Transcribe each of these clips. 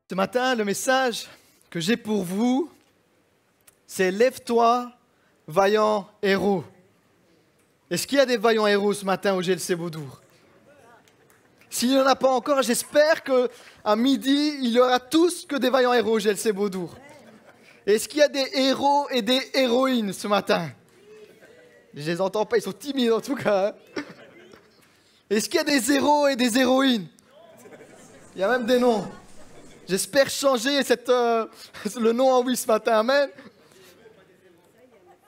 Ce matin, le message que j'ai pour vous, c'est « Lève-toi, vaillant héros ». Est-ce qu'il y a des vaillants héros ce matin au GLC Beaudour? S'il n'y en a pas encore, j'espère qu'à midi, il y aura tous que des vaillants héros au GLC Beaudour. Est-ce qu'il y a des héros et des héroïnes ce matin? Je les entends pas, ils sont timides en tout cas. Est-ce qu'il y a des héros et des héroïnes? Il y a même des noms. J'espère changer le nom en oui ce matin, amen.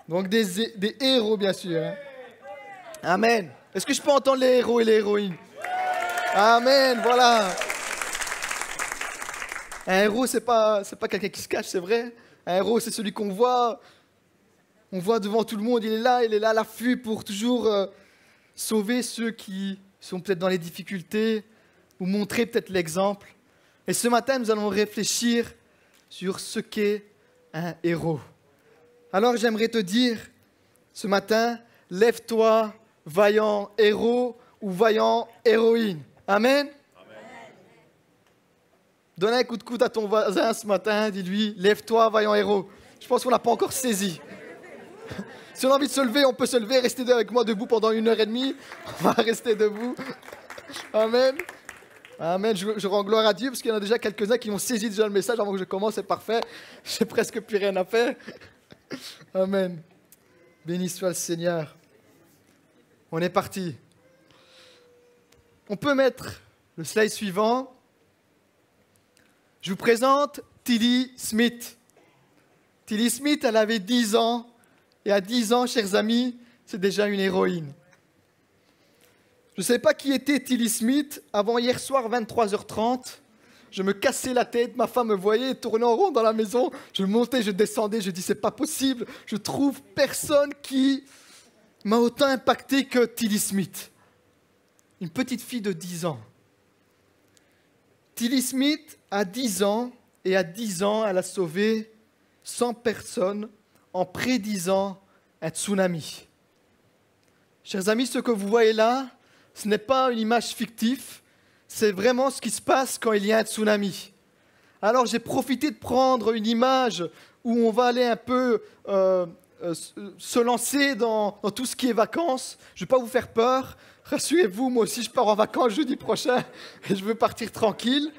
Donc des héros bien sûr. Hein. Amen. Est-ce que je peux entendre les héros et les héroïnes? Amen, voilà. Un héros, c'est pas quelqu'un qui se cache, c'est vrai. Un héros, c'est celui qu'on voit. On voit devant tout le monde, il est là à l'affût pour toujours sauver ceux qui sont peut-être dans les difficultés ou montrer peut-être l'exemple. Et ce matin, nous allons réfléchir sur ce qu'est un héros. Alors j'aimerais te dire, ce matin, lève-toi, vaillant héros ou vaillant héroïne. Amen. Donne un coup de coude à ton voisin ce matin, dis-lui, lève-toi, vaillant héros. Je pense qu'on n'a pas encore saisi. Si on a envie de se lever, on peut se lever, rester avec moi debout pendant 1h30. On va rester debout. Amen. Amen. Je rends gloire à Dieu parce qu'il y en a déjà quelques-uns qui ont saisi déjà le message avant que je commence. C'est parfait. J'ai presque plus rien à faire. Amen. Béni soit le Seigneur. On est parti. On peut mettre le slide suivant. Je vous présente Tilly Smith. Tilly Smith, elle avait 10 ans. Et à 10 ans, chers amis, c'est déjà une héroïne. Je ne savais pas qui était Tilly Smith. Avant hier soir, 23h30, je me cassais la tête. Ma femme me voyait tourner en rond dans la maison. Je montais, je descendais. Je dis, c'est pas possible. Je trouve personne qui m'a autant impacté que Tilly Smith. Une petite fille de 10 ans. Tilly Smith a 10 ans. Et à 10 ans, elle a sauvé 100 personnes en prédisant un tsunami. Chers amis, ce que vous voyez là, ce n'est pas une image fictive, c'est vraiment ce qui se passe quand il y a un tsunami. Alors j'ai profité de prendre une image où on va aller un peu se lancer dans tout ce qui est vacances. Je ne vais pas vous faire peur, rassurez-vous, moi aussi je pars en vacances jeudi prochain et je veux partir tranquille.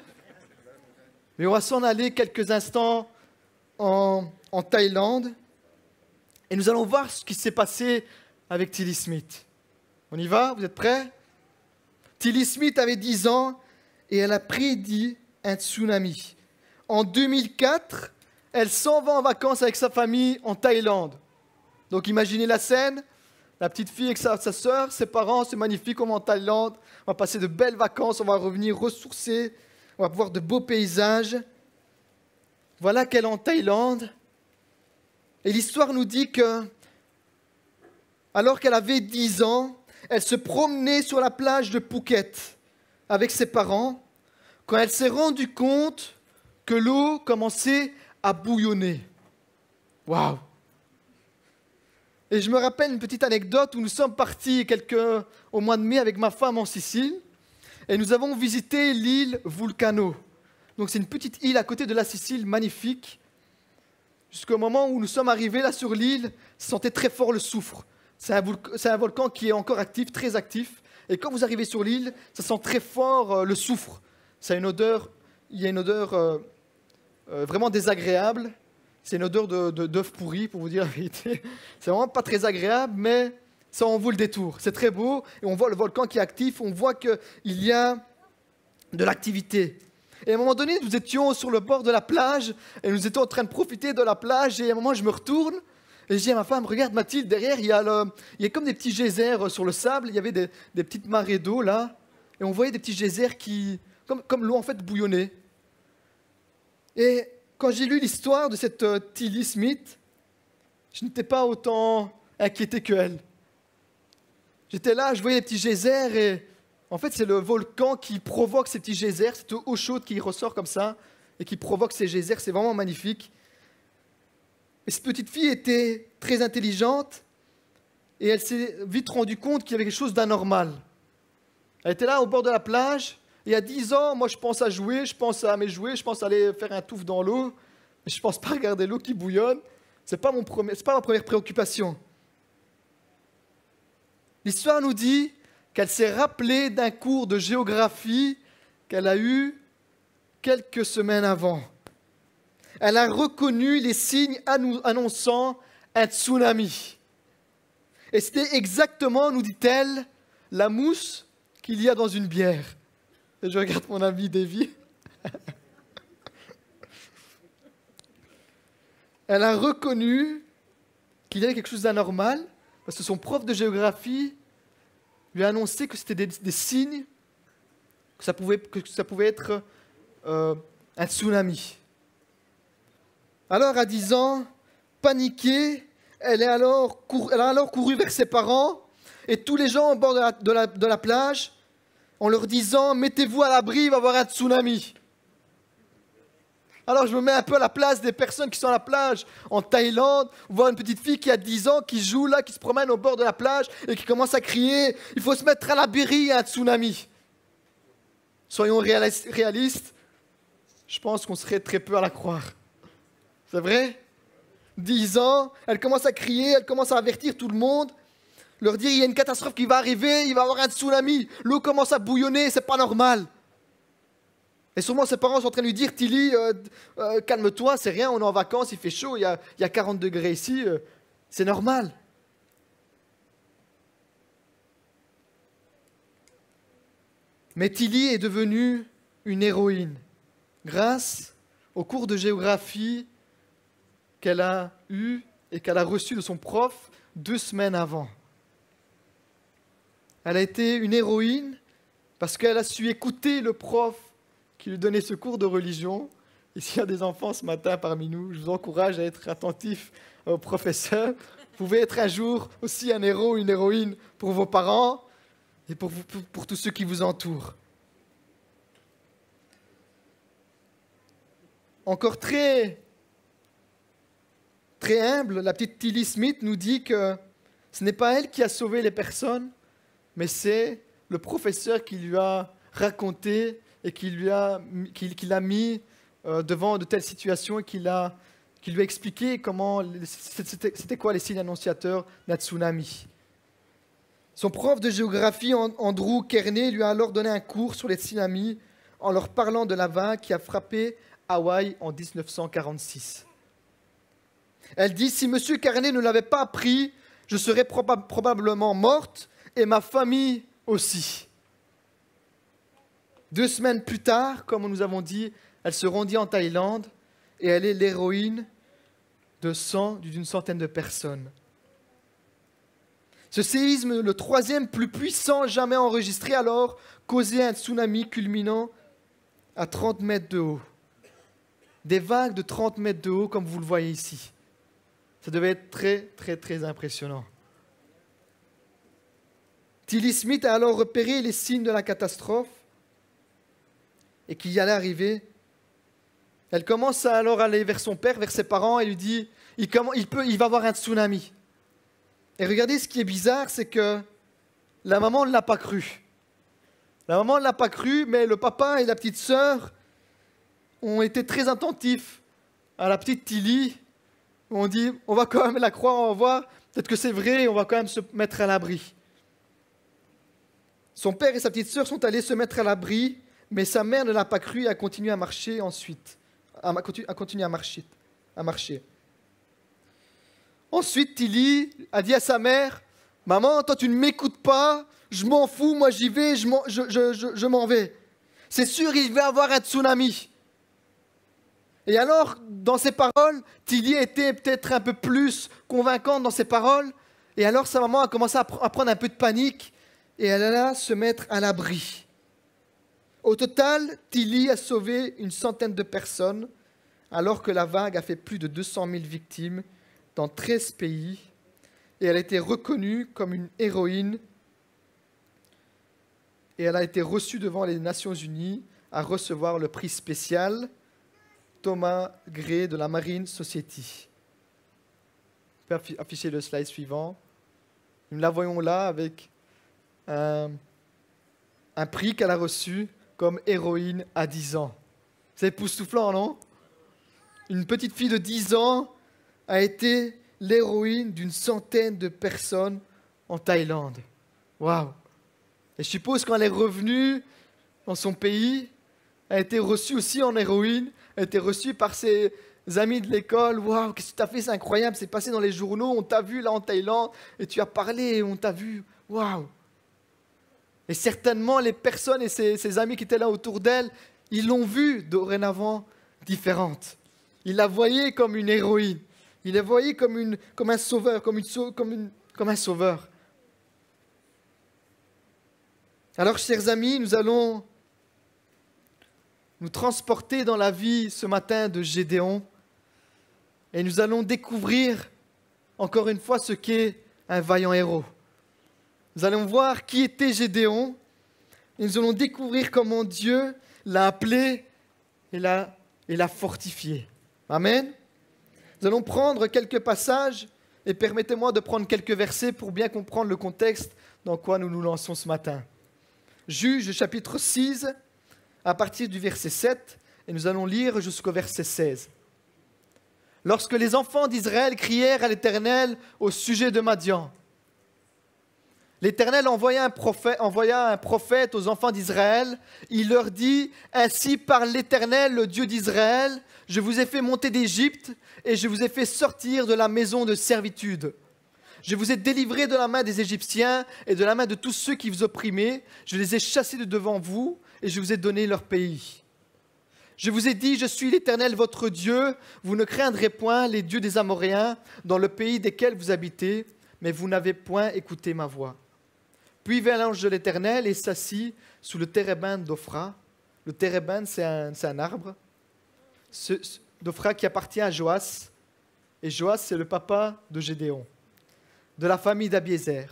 Mais on va s'en aller quelques instants en Thaïlande. Et nous allons voir ce qui s'est passé avec Tilly Smith. On y va? Vous êtes prêts? Tilly Smith avait 10 ans et elle a prédit un tsunami. En 2004, elle s'en va en vacances avec sa famille en Thaïlande. Donc imaginez la scène, la petite fille avec sa sœur, ses parents, c'est magnifique, on va en Thaïlande, on va passer de belles vacances, on va revenir ressourcer, on va voir de beaux paysages. Voilà qu'elle est en Thaïlande. Et l'histoire nous dit que, alors qu'elle avait 10 ans, elle se promenait sur la plage de Phuket avec ses parents, quand elle s'est rendue compte que l'eau commençait à bouillonner. Waouh! Et je me rappelle une petite anecdote où nous sommes partis au mois de mai avec ma femme en Sicile, et nous avons visité l'île Vulcano. Donc c'est une petite île à côté de la Sicile, magnifique. Jusqu'au moment où nous sommes arrivés là sur l'île, ça sentait très fort le soufre. C'est un volcan qui est encore actif, très actif. Et quand vous arrivez sur l'île, ça sent très fort le soufre. Il y a une odeur vraiment désagréable. C'est une odeur d'œuf pourri, pour vous dire la vérité. C'est vraiment pas très agréable, mais ça en vaut le détour. C'est très beau, et on voit le volcan qui est actif, on voit qu'il y a de l'activité. Et à un moment donné, nous étions sur le bord de la plage, et nous étions en train de profiter de la plage, et à un moment, je me retourne, et je dis à ma femme, regarde Mathilde, derrière, il y a comme des petits geysers sur le sable, il y avait des petites marées d'eau, là, et on voyait des petits geysers qui, comme l'eau, en fait, bouillonnait. Et quand j'ai lu l'histoire de cette Tilly Smith, je n'étais pas autant inquiété qu'elle. J'étais là, je voyais les petits geysers, et en fait, c'est le volcan qui provoque ces petits geysers, cette eau chaude qui ressort comme ça et qui provoque ces geysers. C'est vraiment magnifique. Et cette petite fille était très intelligente et elle s'est vite rendue compte qu'il y avait quelque chose d'anormal. Elle était là au bord de la plage, Il y a 10 ans, moi je pense à jouer, je pense à mes jouets, je pense à aller faire un touffe dans l'eau, mais je ne pense pas regarder l'eau qui bouillonne. C'est pas ma première préoccupation. L'histoire nous dit qu'elle s'est rappelée d'un cours de géographie qu'elle a eu quelques semaines avant. Elle a reconnu les signes annonçant un tsunami. Et c'était exactement, nous dit-elle, la mousse qu'il y a dans une bière. Et je regarde mon ami Davy. Elle a reconnu qu'il y avait quelque chose d'anormal, parce que son prof de géographie lui a annoncé que c'était des signes, que ça pouvait être un tsunami. Alors, à 10 ans, paniquée, elle a alors couru vers ses parents et tous les gens au bord de la plage en leur disant « Mettez-vous à l'abri, il va y avoir un tsunami ». Alors je me mets un peu à la place des personnes qui sont à la plage en Thaïlande, voir une petite fille qui a 10 ans, qui joue là, qui se promène au bord de la plage et qui commence à crier « Il faut se mettre à l'abri, il y a un tsunami ». Soyons réalistes, je pense qu'on serait très peu à la croire. C'est vrai ? 10 ans, elle commence à crier, elle commence à avertir tout le monde, leur dire « Il y a une catastrophe qui va arriver, il va y avoir un tsunami, l'eau commence à bouillonner, c'est pas normal ». Et sûrement ses parents sont en train de lui dire « Tilly, calme-toi, c'est rien, on est en vacances, il fait chaud, il y a 40 degrés ici, c'est normal ». Mais Tilly est devenue une héroïne grâce au cours de géographie qu'elle a eu et qu'elle a reçu de son prof 2 semaines avant. Elle a été une héroïne parce qu'elle a su écouter le prof qui lui donnait ce cours de religion. Et s'il y a des enfants ce matin parmi nous, je vous encourage à être attentifs aux professeurs. Vous pouvez être un jour aussi un héros, une héroïne pour vos parents et pour tous ceux qui vous entourent. Encore très humble, la petite Tilly Smith nous dit que ce n'est pas elle qui a sauvé les personnes, mais c'est le professeur qui lui a raconté et qui l'a mis devant de telles situations et qui lui a expliqué c'était quoi les signes annonciateurs d'un tsunami. Son prof de géographie, Andrew Kearney, lui a alors donné un cours sur les tsunamis en leur parlant de la vague qui a frappé Hawaï en 1946. Elle dit « Si M. Kearney ne l'avait pas appris, je serais probablement morte et ma famille aussi. » 2 semaines plus tard, comme nous avons dit, elle se rendit en Thaïlande et elle est l'héroïne d'une centaine de personnes. Ce séisme, le 3e plus puissant jamais enregistré alors, causait un tsunami culminant à 30 mètres de haut. Des vagues de 30 mètres de haut, comme vous le voyez ici. Ça devait être très, très, très impressionnant. Tilly Smith a alors repéré les signes de la catastrophe et qu'il y allait arriver. Elle commence alors à aller vers son père, vers ses parents, et lui dit il va y avoir un tsunami. Et regardez, ce qui est bizarre, c'est que la maman ne l'a pas cru. La maman ne l'a pas cru, mais le papa et la petite sœur ont été très attentifs à la petite Tilly. On dit, on va quand même la croire, on va voir, peut-être que c'est vrai, on va quand même se mettre à l'abri. Son père et sa petite sœur sont allés se mettre à l'abri, mais sa mère ne l'a pas cru et a continué à marcher ensuite. A continué à marcher. Ensuite, Tilly a dit à sa mère, « Maman, toi tu ne m'écoutes pas, je m'en fous, moi j'y vais, je m'en vais. C'est sûr, il va y avoir un tsunami. » Et alors, dans ses paroles, Tilly était peut-être un peu plus convaincante dans ses paroles. Et alors, sa maman a commencé à prendre un peu de panique et elle alla se mettre à l'abri. Au total, Tilly a sauvé une centaine de personnes, alors que la vague a fait plus de 200 000 victimes dans 13 pays. Et elle a été reconnue comme une héroïne. Et elle a été reçue devant les Nations Unies à recevoir le prix spécial Thomas Gray de la Marine Society. Je peux afficher le slide suivant. Nous la voyons là avec un prix qu'elle a reçu comme héroïne à 10 ans. C'est époustouflant, non? Une petite fille de 10 ans a été l'héroïne d'une centaine de personnes en Thaïlande. Waouh! Et je suppose quand elle est revenue dans son pays, elle a été reçue aussi en héroïne, elle a été reçue par ses amis de l'école. Waouh, qu'est-ce que tu as fait? C'est incroyable, c'est passé dans les journaux, on t'a vu là en Thaïlande, et tu as parlé, on t'a vu. Waouh! Et certainement, les personnes et ses amis qui étaient là autour d'elle, ils l'ont vue dorénavant différente. Ils la voyaient comme une héroïne. Ils la voyaient comme un sauveur, comme un sauveur. Alors, chers amis, nous allons nous transporter dans la vie ce matin de Gédéon et nous allons découvrir encore une fois ce qu'est un vaillant héros. Nous allons voir qui était Gédéon et nous allons découvrir comment Dieu l'a appelé et l'a fortifié. Amen. Nous allons prendre quelques passages et permettez-moi de prendre quelques versets pour bien comprendre le contexte dans quoi nous nous lançons ce matin. Juge chapitre 6 à partir du verset 7 et nous allons lire jusqu'au verset 16. Lorsque les enfants d'Israël crièrent à l'Éternel au sujet de Madian, l'Éternel envoya un prophète aux enfants d'Israël. Il leur dit, « Ainsi parle l'Éternel, le Dieu d'Israël, je vous ai fait monter d'Égypte et je vous ai fait sortir de la maison de servitude. Je vous ai délivrés de la main des Égyptiens et de la main de tous ceux qui vous opprimaient. Je les ai chassés de devant vous et je vous ai donné leur pays. Je vous ai dit, je suis l'Éternel votre Dieu, vous ne craindrez point les dieux des Amoréens dans le pays desquels vous habitez, mais vous n'avez point écouté ma voix. Puis vint l'ange de l'Éternel et s'assit sous le térébinthe d'Ophra. Le térébinthe, c'est un arbre. D'Ophra qui appartient à Joas. Et Joas, c'est le papa de Gédéon, de la famille d'Abiézer.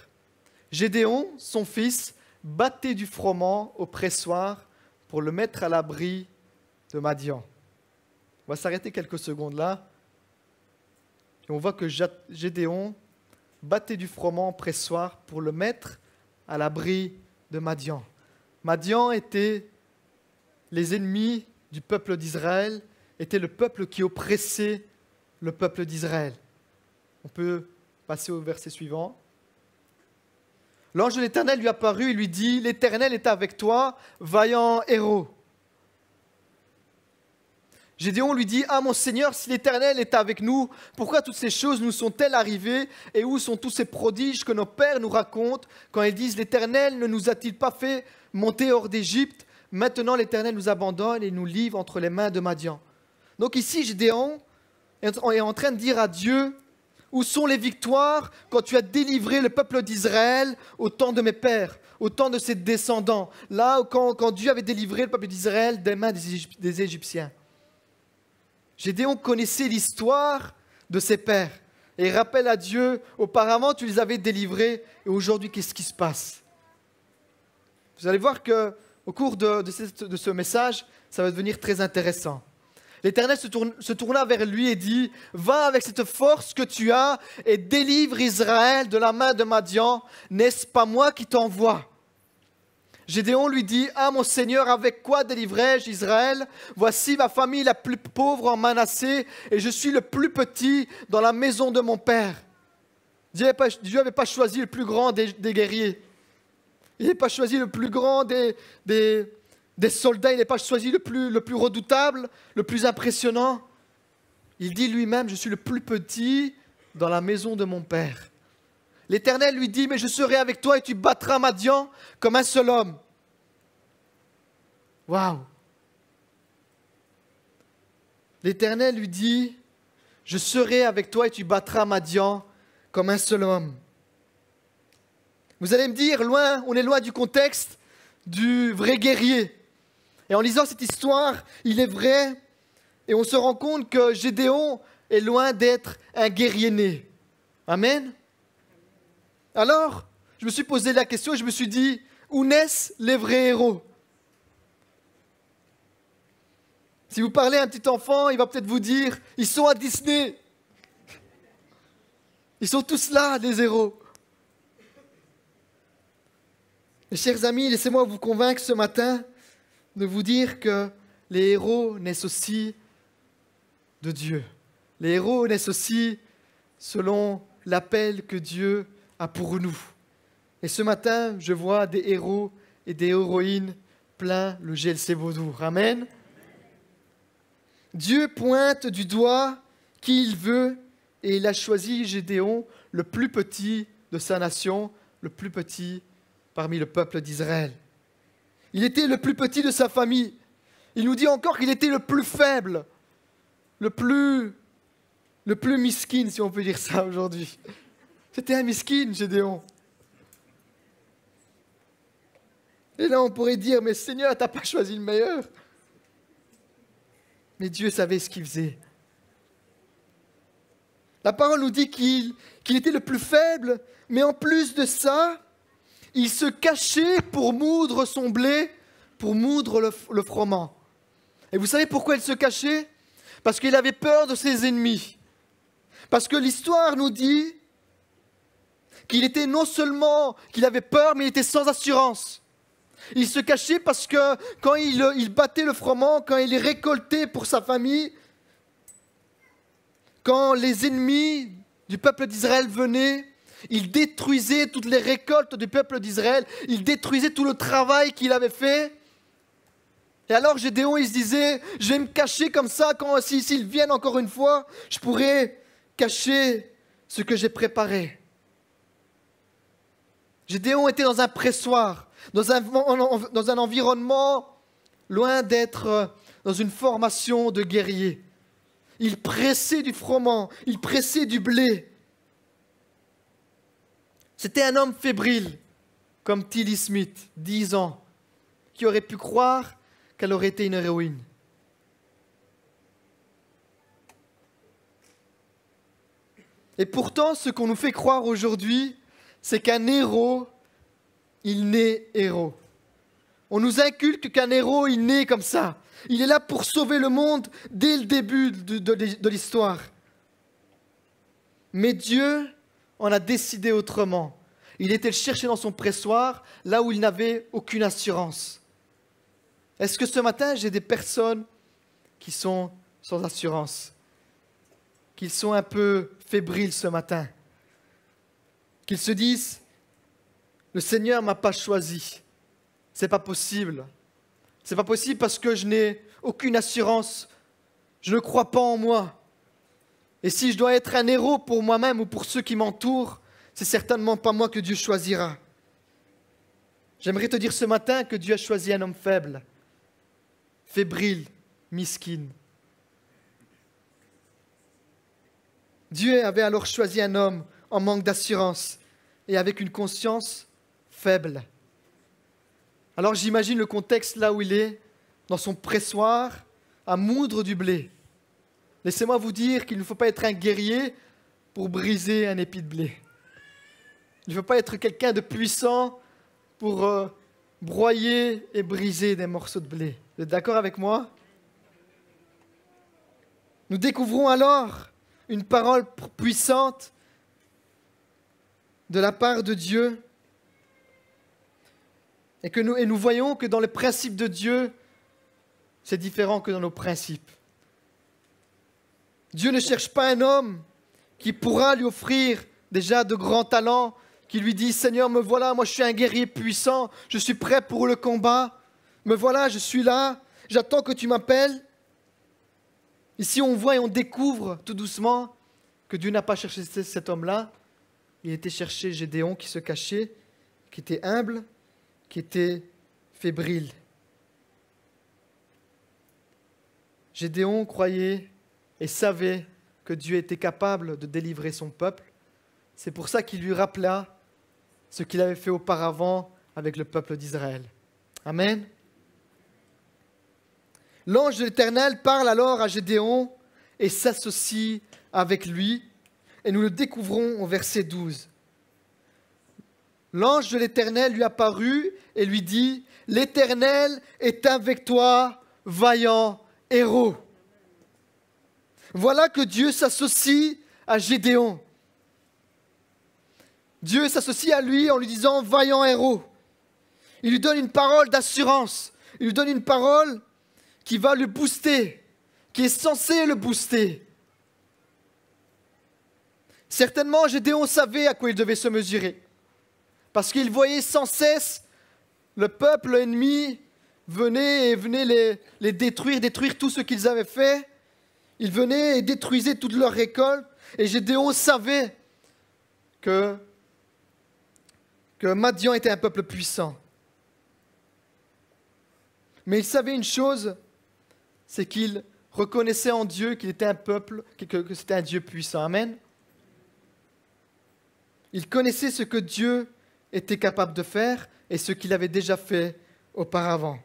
Gédéon, son fils, battait du froment au pressoir pour le mettre à l'abri de Madian. On va s'arrêter quelques secondes là. Et on voit que Gédéon battait du froment au pressoir pour le mettre à l'abri de Madian. Madian était les ennemis du peuple d'Israël, était le peuple qui oppressait le peuple d'Israël. On peut passer au verset suivant. L'ange de l'Éternel lui apparut et lui dit, « L'Éternel est avec toi, vaillant héros. » Gédéon lui dit, « Ah mon Seigneur, si l'Éternel est avec nous, pourquoi toutes ces choses nous sont-elles arrivées et où sont tous ces prodiges que nos pères nous racontent quand ils disent, l'Éternel ne nous a-t-il pas fait monter hors d'Égypte? Maintenant l'Éternel nous abandonne et nous livre entre les mains de Madian. » Donc ici, Gédéon est en train de dire à Dieu, où sont les victoires quand tu as délivré le peuple d'Israël au temps de mes pères, au temps de ses descendants, là quand Dieu avait délivré le peuple d'Israël des mains des Égyptiens. Gédéon connaissait l'histoire de ses pères et il rappelle à Dieu, auparavant tu les avais délivrés et aujourd'hui qu'est-ce qui se passe? Vous allez voir qu'au cours de ce message, ça va devenir très intéressant. L'Éternel se tourna vers lui et dit, « Va avec cette force que tu as et délivre Israël de la main de Madian. N'est-ce pas moi qui t'envoie ?» Gédéon lui dit, « Ah mon Seigneur, avec quoi délivrerai-je Israël? Voici ma famille la plus pauvre en Manassé et je suis le plus petit dans la maison de mon père. » Dieu n'avait pas choisi le plus grand des guerriers. Il n'avait pas choisi le plus grand des soldats, il n'a pas choisi le plus redoutable, le plus impressionnant. Il dit lui-même, je suis le plus petit dans la maison de mon père. L'Éternel lui dit, mais je serai avec toi et tu battras Madian comme un seul homme. Waouh! L'Éternel lui dit, je serai avec toi et tu battras Madian comme un seul homme. Vous allez me dire, on est loin du contexte du vrai guerrier. Et en lisant cette histoire, il est vrai, et on se rend compte que Gédéon est loin d'être un guerrier né. Amen. Alors, je me suis posé la question et je me suis dit, où naissent les vrais héros? Si vous parlez à un petit enfant, il va peut-être vous dire, ils sont à Disney. Ils sont tous là, les héros. Mes chers amis, laissez-moi vous convaincre ce matin de vous dire que les héros naissent aussi de Dieu. Les héros naissent aussi selon l'appel que Dieu a pour nous. Et ce matin, je vois des héros et des héroïnes plein le GLC Vaudour. Amen. Dieu pointe du doigt qui il veut et il a choisi Gédéon, le plus petit de sa nation, le plus petit parmi le peuple d'Israël. Il était le plus petit de sa famille. Il nous dit encore qu'il était le plus faible, le plus miskin, si on peut dire ça aujourd'hui. C'était un miskin, Gédéon. Et là, on pourrait dire, mais Seigneur, tu n'as pas choisi le meilleur. Mais Dieu savait ce qu'il faisait. La parole nous dit qu'il était le plus faible, mais en plus de ça, il se cachait pour moudre son blé, pour moudre le froment. Et vous savez pourquoi il se cachait? Parce qu'il avait peur de ses ennemis. Parce que l'histoire nous dit qu'il était non seulement qu'il avait peur, mais il était sans assurance. Il se cachait parce que quand il battait le froment, quand il récoltait pour sa famille, quand les ennemis du peuple d'Israël venaient, il détruisait toutes les récoltes du peuple d'Israël, il détruisait tout le travail qu'il avait fait. Et alors Gédéon, il se disait, je vais me cacher comme ça, s'ils viennent encore une fois, je pourrai cacher ce que j'ai préparé. Gédéon était dans un pressoir, dans un environnement loin d'être dans une formation de guerrier. Il pressait du froment, il pressait du blé. C'était un homme fébrile, comme Tilly Smith, 10 ans, qui aurait pu croire qu'elle aurait été une héroïne. Et pourtant, ce qu'on nous fait croire aujourd'hui, c'est qu'un héros, il naît héros. On nous inculque qu'un héros, il naît comme ça. Il est là pour sauver le monde dès le début de l'histoire. Mais Dieu en a décidé autrement. Il était cherché dans son pressoir, là où il n'avait aucune assurance. Est-ce que ce matin, j'ai des personnes qui sont sans assurance, qui sont un peu fébriles ce matin, qu'ils se disent, le Seigneur ne m'a pas choisi, c'est pas possible. C'est pas possible parce que je n'ai aucune assurance, je ne crois pas en moi. Et si je dois être un héros pour moi-même ou pour ceux qui m'entourent, c'est certainement pas moi que Dieu choisira. J'aimerais te dire ce matin que Dieu a choisi un homme faible, fébrile, miskin. Dieu avait alors choisi un homme en manque d'assurance et avec une conscience faible. Alors j'imagine le contexte là où il est, dans son pressoir, à moudre du blé. Laissez-moi vous dire qu'il ne faut pas être un guerrier pour briser un épi de blé. Il ne faut pas être quelqu'un de puissant pour broyer et briser des morceaux de blé. Vous êtes d'accord avec moi? Nous découvrons alors une parole puissante de la part de Dieu et nous voyons que dans les principes de Dieu, c'est différent que dans nos principes. Dieu ne cherche pas un homme qui pourra lui offrir déjà de grands talents, qui lui dit « Seigneur, me voilà, moi je suis un guerrier puissant, je suis prêt pour le combat, me voilà, je suis là, j'attends que tu m'appelles. » Ici, on voit et on découvre tout doucement que Dieu n'a pas cherché cet homme-là. Il était cherché Gédéon qui se cachait, qui était humble, qui était fébrile. Gédéon croyait et savait que Dieu était capable de délivrer son peuple. C'est pour ça qu'il lui rappela ce qu'il avait fait auparavant avec le peuple d'Israël. Amen. L'ange de l'Éternel parle alors à Gédéon et s'associe avec lui. Et nous le découvrons au verset 12. L'ange de l'Éternel lui apparut et lui dit « L'Éternel est avec toi, vaillant héros. » Voilà que Dieu s'associe à Gédéon. Dieu s'associe à lui en lui disant « Vaillant héros ». Il lui donne une parole d'assurance, Il lui donne une parole qui va le booster, qui est censée le booster. Certainement, Gédéon savait à quoi il devait se mesurer. Parce qu'il voyait sans cesse le peuple ennemi venait les détruire tout ce qu'ils avaient fait. Ils venaient et détruisaient toute leur récolte. Et Gédéon savait que Madian était un peuple puissant. Mais il savait une chose, c'est qu'il reconnaissait en Dieu qu'il était un peuple, que c'était un Dieu puissant. Amen. Il connaissait ce que Dieu était capable de faire et ce qu'il avait déjà fait auparavant.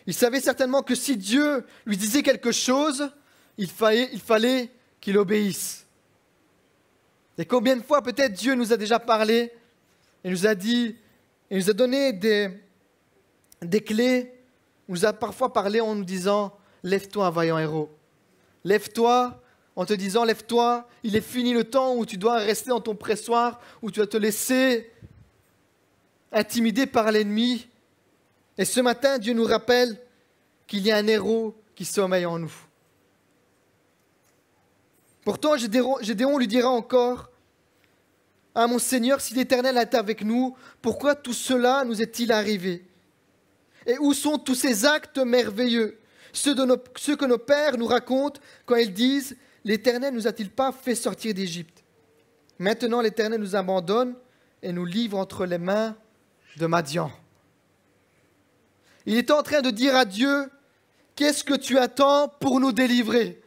Il savait certainement que si Dieu lui disait quelque chose, il fallait qu'il obéisse. Et combien de fois peut-être Dieu nous a déjà parlé et nous a dit, et nous a donné des clés, nous a parfois parlé en nous disant « Lève-toi, vaillant héros. Lève-toi » en te disant « Lève-toi, il est fini le temps où tu dois rester dans ton pressoir, où tu vas te laisser intimider par l'ennemi. » Et ce matin, Dieu nous rappelle qu'il y a un héros qui sommeille en nous. Pourtant, Gédéon lui dira encore « Ah mon Seigneur, si l'Éternel est avec nous, pourquoi tout cela nous est-il arrivé? Et où sont tous ces actes merveilleux, ceux que nos pères nous racontent quand ils disent « L'Éternel nous a-t-il pas fait sortir d'Égypte? Maintenant l'Éternel nous abandonne et nous livre entre les mains de Madian. » Il est en train de dire à Dieu « Qu'est-ce que tu attends pour nous délivrer ?»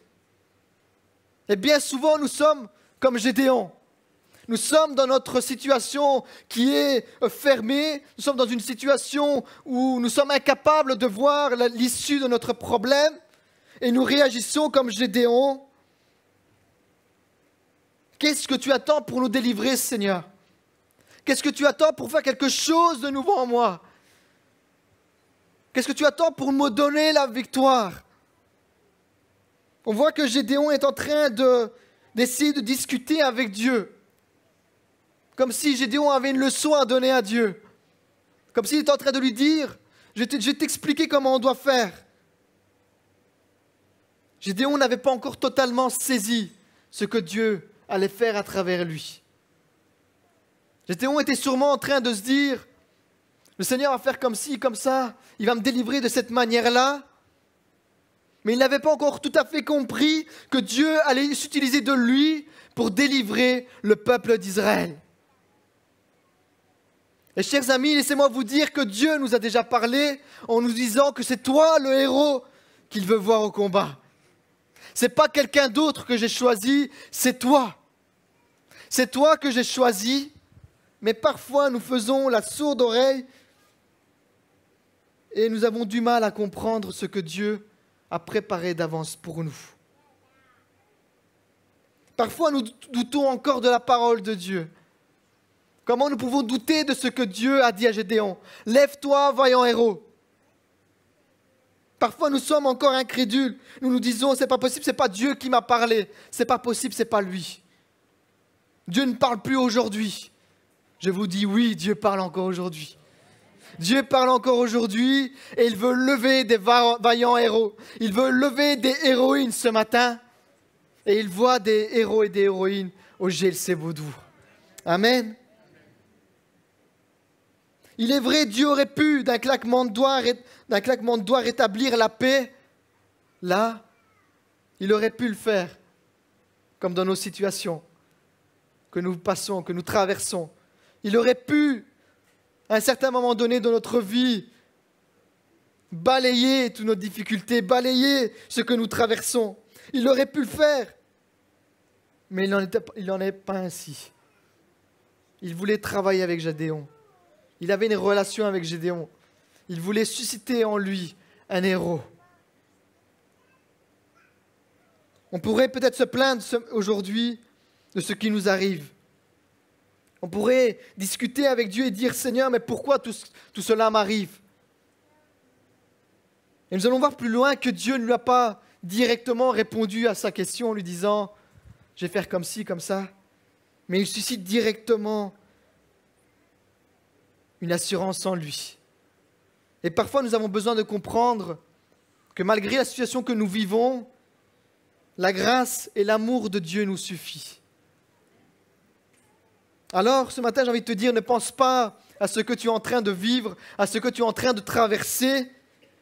Et bien souvent nous sommes comme Gédéon. Nous sommes dans notre situation qui est fermée, nous sommes dans une situation où nous sommes incapables de voir l'issue de notre problème et nous réagissons comme Gédéon. Qu'est-ce que tu attends pour nous délivrer, Seigneur? Qu'est-ce que tu attends pour faire quelque chose de nouveau en moi? Qu'est-ce que tu attends pour me donner la victoire? On voit que Gédéon est en train d'essayer de discuter avec Dieu. Comme si Gédéon avait une leçon à donner à Dieu. Comme s'il était en train de lui dire, je vais t'expliquer comment on doit faire. Gédéon n'avait pas encore totalement saisi ce que Dieu allait faire à travers lui. Gédéon était sûrement en train de se dire, le Seigneur va faire comme ci, comme ça, il va me délivrer de cette manière-là. Mais il n'avait pas encore tout à fait compris que Dieu allait s'utiliser de lui pour délivrer le peuple d'Israël. Et chers amis, laissez-moi vous dire que Dieu nous a déjà parlé en nous disant que c'est toi le héros qu'il veut voir au combat. Ce n'est pas quelqu'un d'autre que j'ai choisi, c'est toi. C'est toi que j'ai choisi, mais parfois nous faisons la sourde oreille et nous avons du mal à comprendre ce que Dieu a préparé d'avance pour nous. Parfois nous doutons encore de la parole de Dieu. Comment nous pouvons douter de ce que Dieu a dit à Gédéon? Lève-toi, vaillant héros. Parfois nous sommes encore incrédules. Nous nous disons, c'est pas possible, c'est pas Dieu qui m'a parlé. C'est pas possible, c'est pas lui. Dieu ne parle plus aujourd'hui. Je vous dis oui, Dieu parle encore aujourd'hui. Dieu parle encore aujourd'hui et il veut lever des vaillants héros. Il veut lever des héroïnes ce matin. Et il voit des héros et des héroïnes au GLC Vaudou. Amen. Il est vrai, Dieu aurait pu, d'un claquement de doigts, rétablir la paix. Là, il aurait pu le faire, comme dans nos situations que nous passons, que nous traversons. Il aurait pu, à un certain moment donné de notre vie, balayer toutes nos difficultés, balayer ce que nous traversons. Il aurait pu le faire, mais il n'en est pas ainsi. Il voulait travailler avec Gédéon. Il avait une relation avec Gédéon. Il voulait susciter en lui un héros. On pourrait peut-être se plaindre aujourd'hui de ce qui nous arrive. On pourrait discuter avec Dieu et dire « Seigneur, mais pourquoi tout cela m'arrive ?» Et nous allons voir plus loin que Dieu ne lui a pas directement répondu à sa question en lui disant « Je vais faire comme ci, comme ça ». Mais il suscite directement une assurance en lui. Et parfois, nous avons besoin de comprendre que malgré la situation que nous vivons, la grâce et l'amour de Dieu nous suffisent. Alors, ce matin, j'ai envie de te dire, ne pense pas à ce que tu es en train de vivre, à ce que tu es en train de traverser,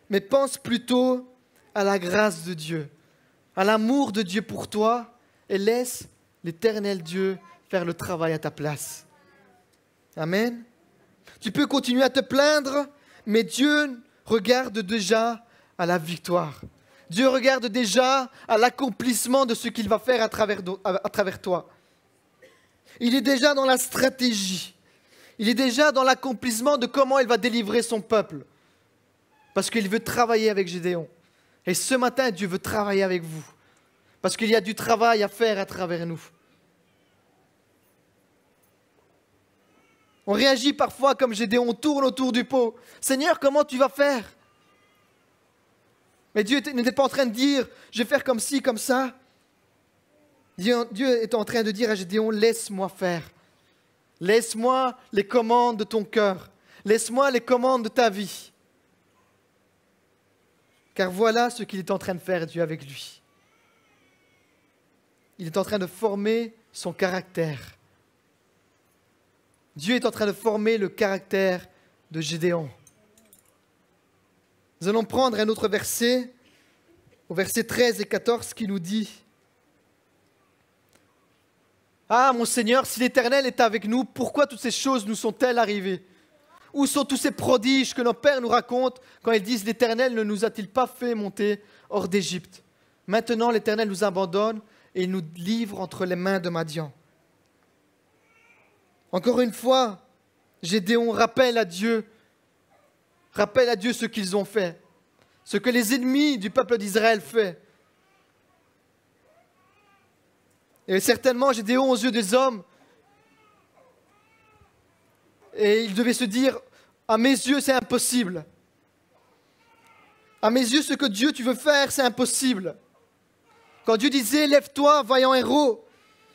mais pense plutôt à la grâce de Dieu, à l'amour de Dieu pour toi, et laisse l'Éternel Dieu faire le travail à ta place. Amen. Tu peux continuer à te plaindre, mais Dieu regarde déjà à la victoire. Dieu regarde déjà à l'accomplissement de ce qu'il va faire à travers toi. Il est déjà dans la stratégie. Il est déjà dans l'accomplissement de comment il va délivrer son peuple. Parce qu'il veut travailler avec Gédéon. Et ce matin, Dieu veut travailler avec vous. Parce qu'il y a du travail à faire à travers nous. On réagit parfois comme Gédéon, on tourne autour du pot. Seigneur, comment tu vas faire? Mais Dieu n'était pas en train de dire, je vais faire comme ci, comme ça. Dieu est en train de dire à Gédéon, laisse-moi faire. Laisse-moi les commandes de ton cœur. Laisse-moi les commandes de ta vie. Car voilà ce qu'il est en train de faire, Dieu, avec lui. Il est en train de former son caractère. Dieu est en train de former le caractère de Gédéon. Nous allons prendre un autre verset, au verset 13 et 14, qui nous dit « Ah, mon Seigneur, si l'Éternel est avec nous, pourquoi toutes ces choses nous sont-elles arrivées? Où sont tous ces prodiges que nos pères nous racontent quand ils disent « L'Éternel ne nous a-t-il pas fait monter hors d'Égypte? Maintenant, l'Éternel nous abandonne et il nous livre entre les mains de Madian. » Encore une fois, Gédéon rappelle à Dieu ce qu'ils ont fait, ce que les ennemis du peuple d'Israël font. Et certainement, Gédéon, aux yeux des hommes, et il devait se dire, à mes yeux, c'est impossible. À mes yeux, ce que Dieu tu veux faire, c'est impossible. Quand Dieu disait, lève-toi, vaillant héros,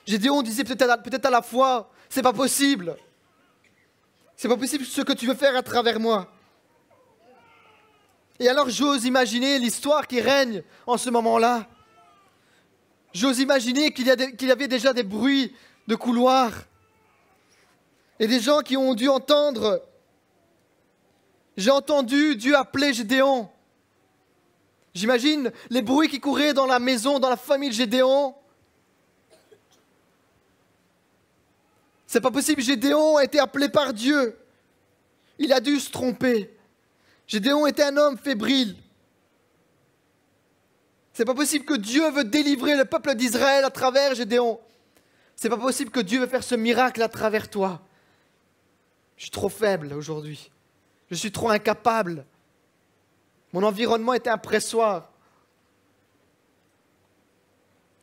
Gédéon disait peut-être à la fois, c'est pas possible. C'est pas possible ce que tu veux faire à travers moi. Et alors j'ose imaginer l'histoire qui règne en ce moment-là. J'ose imaginer qu'il y avait déjà des bruits de couloirs. Et des gens qui ont dû entendre. J'ai entendu Dieu appeler Gédéon. J'imagine les bruits qui couraient dans la maison, dans la famille de Gédéon. C'est pas possible, Gédéon a été appelé par Dieu. Il a dû se tromper. Gédéon était un homme fébrile. C'est pas possible que Dieu veut délivrer le peuple d'Israël à travers Gédéon. C'est pas possible que Dieu veut faire ce miracle à travers toi. Je suis trop faible aujourd'hui. Je suis trop incapable. Mon environnement était un pressoir.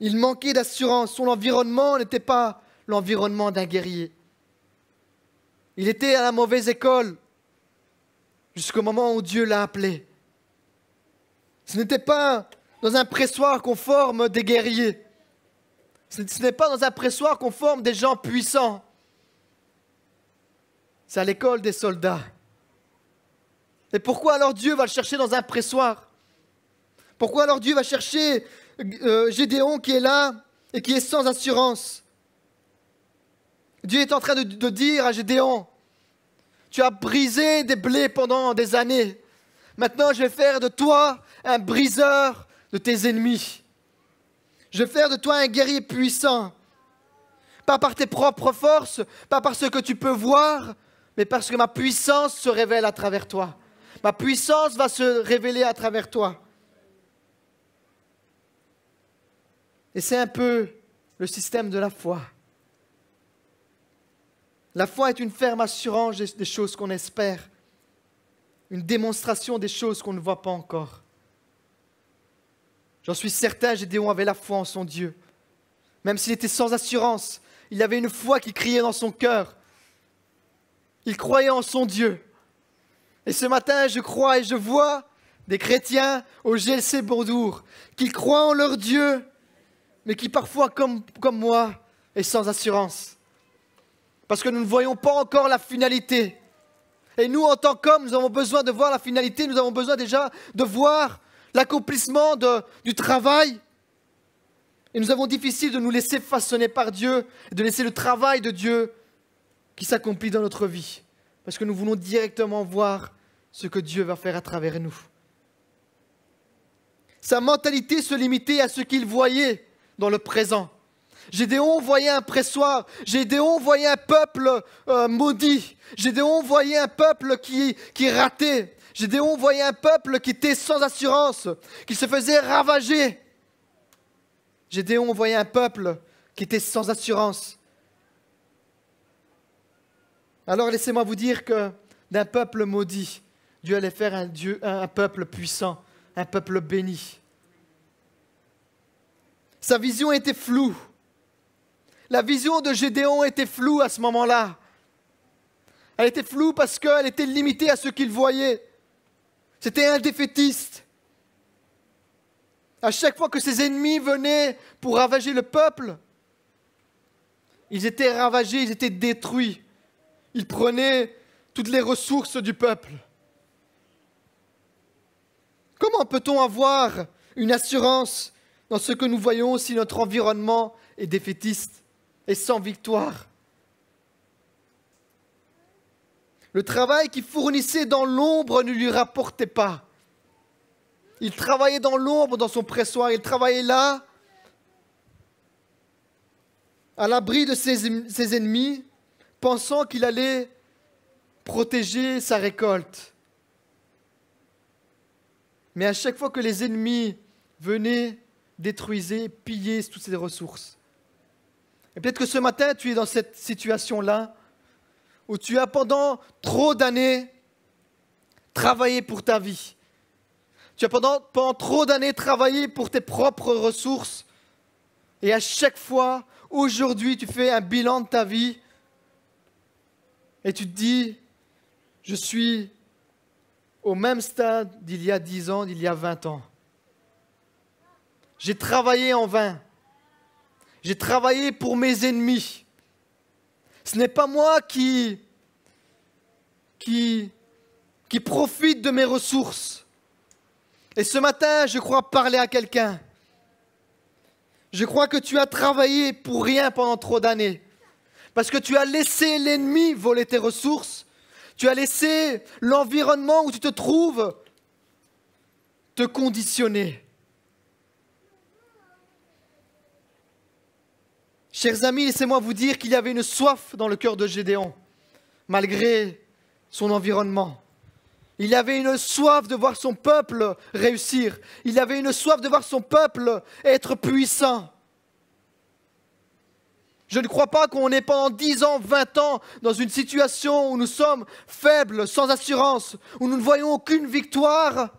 Il manquait d'assurance. Son environnement n'était pas l'environnement d'un guerrier. Il était à la mauvaise école jusqu'au moment où Dieu l'a appelé. Ce n'était pas dans un pressoir qu'on forme des guerriers. Ce n'est pas dans un pressoir qu'on forme des gens puissants. C'est à l'école des soldats. Et pourquoi alors Dieu va le chercher dans un pressoir? Pourquoi alors Dieu va chercher Gédéon qui est là et qui est sans assurance? Dieu est en train de dire à Gédéon, tu as brisé des blés pendant des années. Maintenant, je vais faire de toi un briseur de tes ennemis. Je vais faire de toi un guerrier puissant. Pas par tes propres forces, pas par ce que tu peux voir, mais parce que ma puissance se révèle à travers toi. Ma puissance va se révéler à travers toi. Et c'est un peu le système de la foi. La foi est une ferme assurance des choses qu'on espère, une démonstration des choses qu'on ne voit pas encore. J'en suis certain, Gédéon avait la foi en son Dieu. Même s'il était sans assurance, il avait une foi qui criait dans son cœur. Il croyait en son Dieu. Et ce matin, je crois et je vois des chrétiens au GLC Bordeaux qui croient en leur Dieu, mais qui parfois, comme moi, est sans assurance. Parce que nous ne voyons pas encore la finalité. Et nous, en tant qu'hommes, nous avons besoin de voir la finalité, nous avons besoin déjà de voir l'accomplissement du travail. Et nous avons difficile de nous laisser façonner par Dieu, et de laisser le travail de Dieu qui s'accomplit dans notre vie. Parce que nous voulons directement voir ce que Dieu va faire à travers nous. Sa mentalité se limitait à ce qu'il voyait dans le présent. Gédéon voyait un pressoir, Gédéon voyait un peuple maudit, Gédéon voyait un peuple qui ratait, Gédéon voyait un peuple qui était sans assurance, qui se faisait ravager. Gédéon voyait un peuple qui était sans assurance. Alors laissez-moi vous dire que d'un peuple maudit, Dieu allait faire un peuple puissant, un peuple béni. Sa vision était floue. La vision de Gédéon était floue à ce moment-là. Elle était floue parce qu'elle était limitée à ce qu'il voyait. C'était un défaitiste. À chaque fois que ses ennemis venaient pour ravager le peuple, ils étaient ravagés, ils étaient détruits. Ils prenaient toutes les ressources du peuple. Comment peut-on avoir une assurance dans ce que nous voyons si notre environnement est défaitiste et sans victoire? Le travail qu'il fournissait dans l'ombre ne lui rapportait pas. Il travaillait dans l'ombre, dans son pressoir. Il travaillait là, à l'abri de ses ennemis, pensant qu'il allait protéger sa récolte. Mais à chaque fois que les ennemis venaient, détruisaient, pillaient toutes ses ressources. Et peut-être que ce matin, tu es dans cette situation-là, où tu as pendant trop d'années travaillé pour ta vie. Tu as pendant trop d'années travaillé pour tes propres ressources. Et à chaque fois, aujourd'hui, tu fais un bilan de ta vie. Et tu te dis, je suis au même stade d'il y a 10 ans, d'il y a 20 ans. J'ai travaillé en vain. J'ai travaillé pour mes ennemis. Ce n'est pas moi qui profite de mes ressources. Et ce matin, je crois parler à quelqu'un. Je crois que tu as travaillé pour rien pendant trop d'années. Parce que tu as laissé l'ennemi voler tes ressources. Tu as laissé l'environnement où tu te trouves te conditionner. Chers amis, laissez-moi vous dire qu'il y avait une soif dans le cœur de Gédéon, malgré son environnement. Il y avait une soif de voir son peuple réussir. Il y avait une soif de voir son peuple être puissant. Je ne crois pas qu'on est pendant 10 ans, 20 ans dans une situation où nous sommes faibles, sans assurance, où nous ne voyons aucune victoire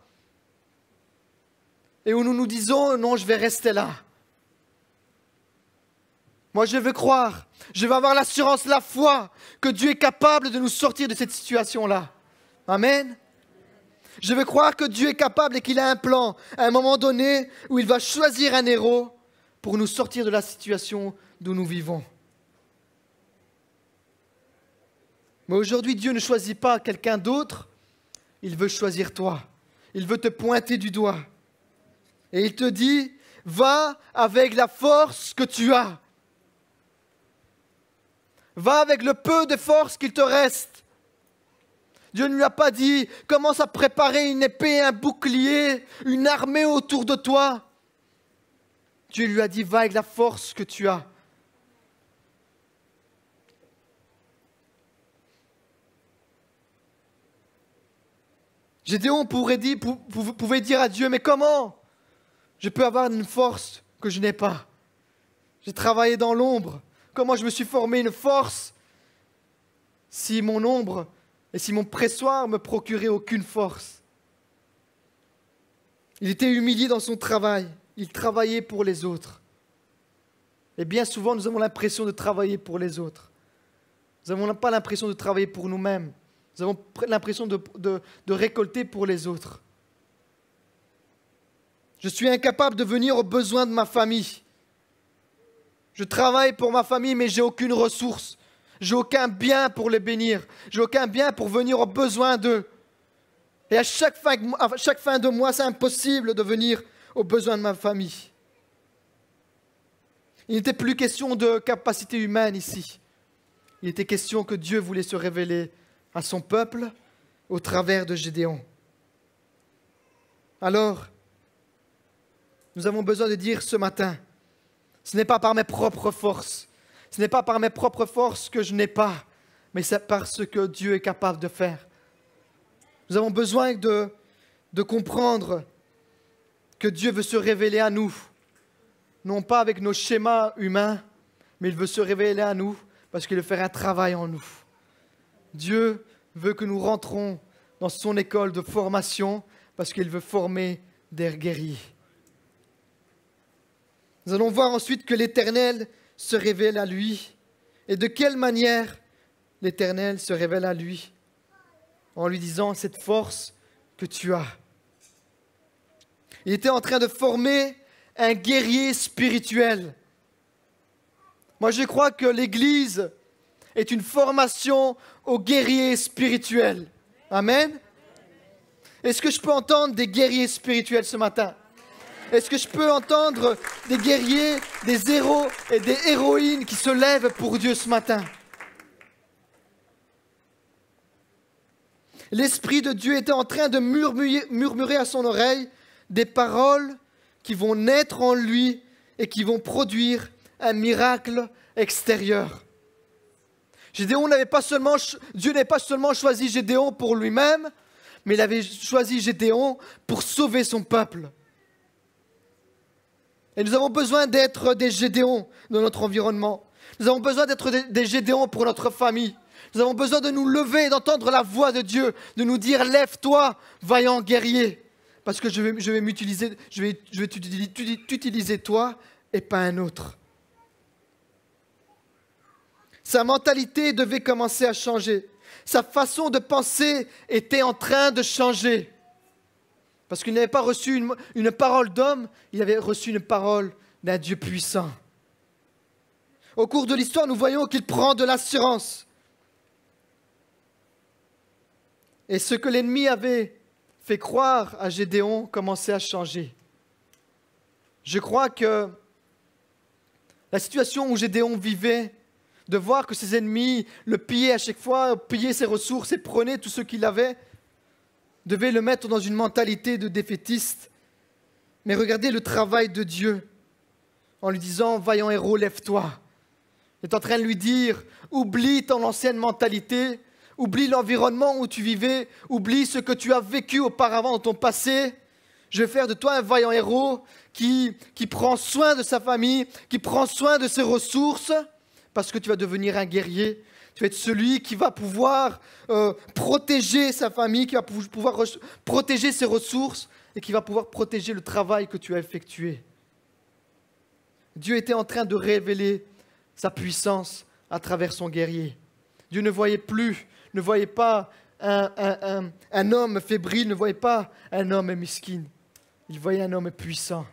et où nous nous disons « non, je vais rester là ». Moi, je veux croire, je veux avoir l'assurance, la foi que Dieu est capable de nous sortir de cette situation-là. Amen. Je veux croire que Dieu est capable et qu'il a un plan à un moment donné où il va choisir un héros pour nous sortir de la situation d'où nous vivons. Mais aujourd'hui, Dieu ne choisit pas quelqu'un d'autre, il veut choisir toi. Il veut te pointer du doigt. Et il te dit, va avec la force que tu as. Va avec le peu de force qu'il te reste. Dieu ne lui a pas dit, commence à préparer une épée, un bouclier, une armée autour de toi. Dieu lui a dit, va avec la force que tu as. Gédéon pouvait dire à Dieu, mais comment je peux avoir une force que je n'ai pas? J'ai travaillé dans l'ombre. Comment je me suis formé une force si mon ombre et si mon pressoir me procuraient aucune force? Il était humilié dans son travail. Il travaillait pour les autres. Et bien souvent, nous avons l'impression de travailler pour les autres. Nous n'avons pas l'impression de travailler pour nous-mêmes. Nous avons l'impression de récolter pour les autres. Je suis incapable de venir aux besoins de ma famille. Je travaille pour ma famille, mais je n'ai aucune ressource. J'ai aucun bien pour les bénir. J'ai aucun bien pour venir aux besoins d'eux. Et à chaque fin de mois, c'est impossible de venir aux besoins de ma famille. Il n'était plus question de capacité humaine ici. Il était question que Dieu voulait se révéler à son peuple au travers de Gédéon. Alors, nous avons besoin de dire ce matin, ce n'est pas par mes propres forces, ce n'est pas par mes propres forces que je n'ai pas, mais c'est parce que Dieu est capable de faire. Nous avons besoin de comprendre que Dieu veut se révéler à nous, non pas avec nos schémas humains, mais il veut se révéler à nous parce qu'il veut faire un travail en nous. Dieu veut que nous rentrons dans son école de formation parce qu'il veut former des guerriers. Nous allons voir ensuite que l'Éternel se révèle à lui. Et de quelle manière l'Éternel se révèle à lui? En lui disant cette force que tu as. Il était en train de former un guerrier spirituel. Moi, je crois que l'Église est une formation aux guerriers spirituels. Amen. Est-ce que je peux entendre des guerriers spirituels ce matin? Est-ce que je peux entendre des guerriers, des héros et des héroïnes qui se lèvent pour Dieu ce matin? L'Esprit de Dieu était en train de murmurer à son oreille des paroles qui vont naître en lui et qui vont produire un miracle extérieur. Dieu n'avait pas seulement choisi Gédéon pour lui-même, mais il avait choisi Gédéon pour sauver son peuple. Et nous avons besoin d'être des Gédéons dans notre environnement. Nous avons besoin d'être des Gédéons pour notre famille. Nous avons besoin de nous lever et d'entendre la voix de Dieu, de nous dire « Lève-toi, vaillant guerrier !» Parce que je vais t'utiliser toi et pas un autre. Sa mentalité devait commencer à changer. Sa façon de penser était en train de changer. Parce qu'il n'avait pas reçu une parole d'homme, il avait reçu une parole d'un Dieu puissant. Au cours de l'histoire, nous voyons qu'il prend de l'assurance. Et ce que l'ennemi avait fait croire à Gédéon commençait à changer. Je crois que la situation où Gédéon vivait, de voir que ses ennemis le pillaient à chaque fois, pillaient ses ressources et prenaient tout ce qu'il avait, devait le mettre dans une mentalité de défaitiste. Mais regardez le travail de Dieu en lui disant « Vaillant héros, lève-toi ». Il est en train de lui dire « Oublie ton ancienne mentalité, oublie l'environnement où tu vivais, oublie ce que tu as vécu auparavant dans ton passé. Je vais faire de toi un vaillant héros qui prend soin de sa famille, qui prend soin de ses ressources, parce que tu vas devenir un guerrier. Tu vas être celui qui va pouvoir protéger sa famille, qui va pouvoir protéger ses ressources et qui va pouvoir protéger le travail que tu as effectué. » Dieu était en train de révéler sa puissance à travers son guerrier. Dieu ne voyait pas un homme fébrile, ne voyait pas un homme miskin. Il voyait un homme puissant.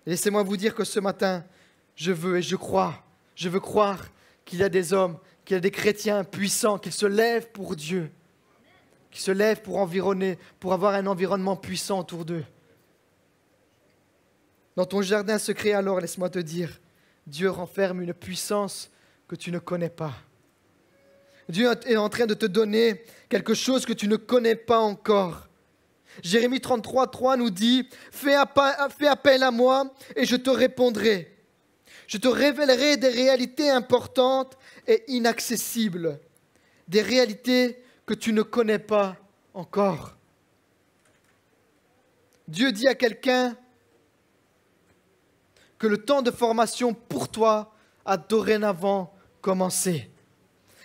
Et laissez-moi vous dire que ce matin, je veux croire qu'il y a des hommes, qu'il y a des chrétiens puissants, qui se lèvent pour Dieu, qui se lèvent pour avoir un environnement puissant autour d'eux. Dans ton jardin secret, alors, laisse-moi te dire, Dieu renferme une puissance que tu ne connais pas. Dieu est en train de te donner quelque chose que tu ne connais pas encore. Jérémie 33:3 nous dit « Fais appel à moi et je te répondrai. Je te révélerai des réalités importantes et inaccessibles, des réalités que tu ne connais pas encore. » Dieu dit à quelqu'un que le temps de formation pour toi a dorénavant commencé.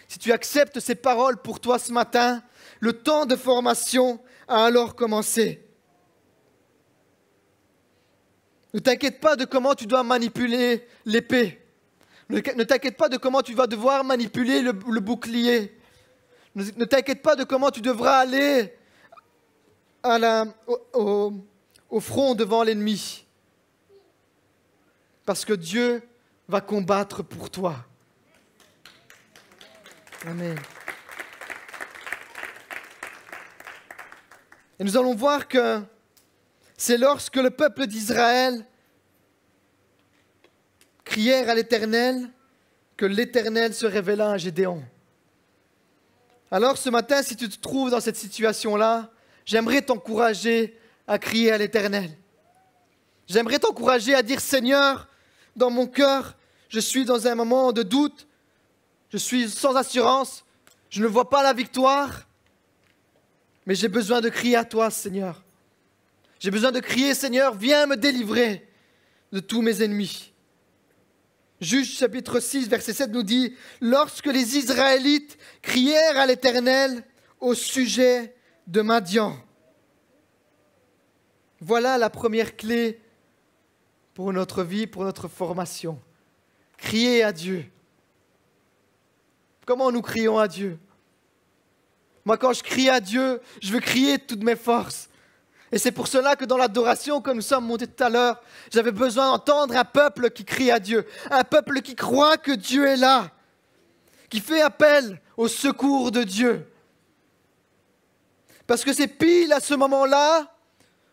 Si tu acceptes ces paroles pour toi ce matin, le temps de formation a alors commencé. Ne t'inquiète pas de comment tu dois manipuler l'épée. Ne t'inquiète pas de comment tu vas devoir manipuler le bouclier. Ne t'inquiète pas de comment tu devras aller au front devant l'ennemi. Parce que Dieu va combattre pour toi. Amen. Et nous allons voir que c'est lorsque le peuple d'Israël crièrent à l'Éternel que l'Éternel se révéla à Gédéon. Alors ce matin, si tu te trouves dans cette situation-là, j'aimerais t'encourager à crier à l'Éternel. J'aimerais t'encourager à dire, Seigneur, dans mon cœur, je suis dans un moment de doute, je suis sans assurance, je ne vois pas la victoire, mais j'ai besoin de crier à toi, Seigneur. J'ai besoin de crier, Seigneur, viens me délivrer de tous mes ennemis. Juge chapitre 6, verset 7 nous dit, « Lorsque les Israélites crièrent à l'Éternel au sujet de Madian. » Voilà la première clé pour notre vie, pour notre formation. Crier à Dieu. Comment nous crions à Dieu? Moi, quand je crie à Dieu, je veux crier de toutes mes forces. Et c'est pour cela que dans l'adoration, comme nous sommes montés tout à l'heure, j'avais besoin d'entendre un peuple qui crie à Dieu, un peuple qui croit que Dieu est là, qui fait appel au secours de Dieu. Parce que c'est pile à ce moment-là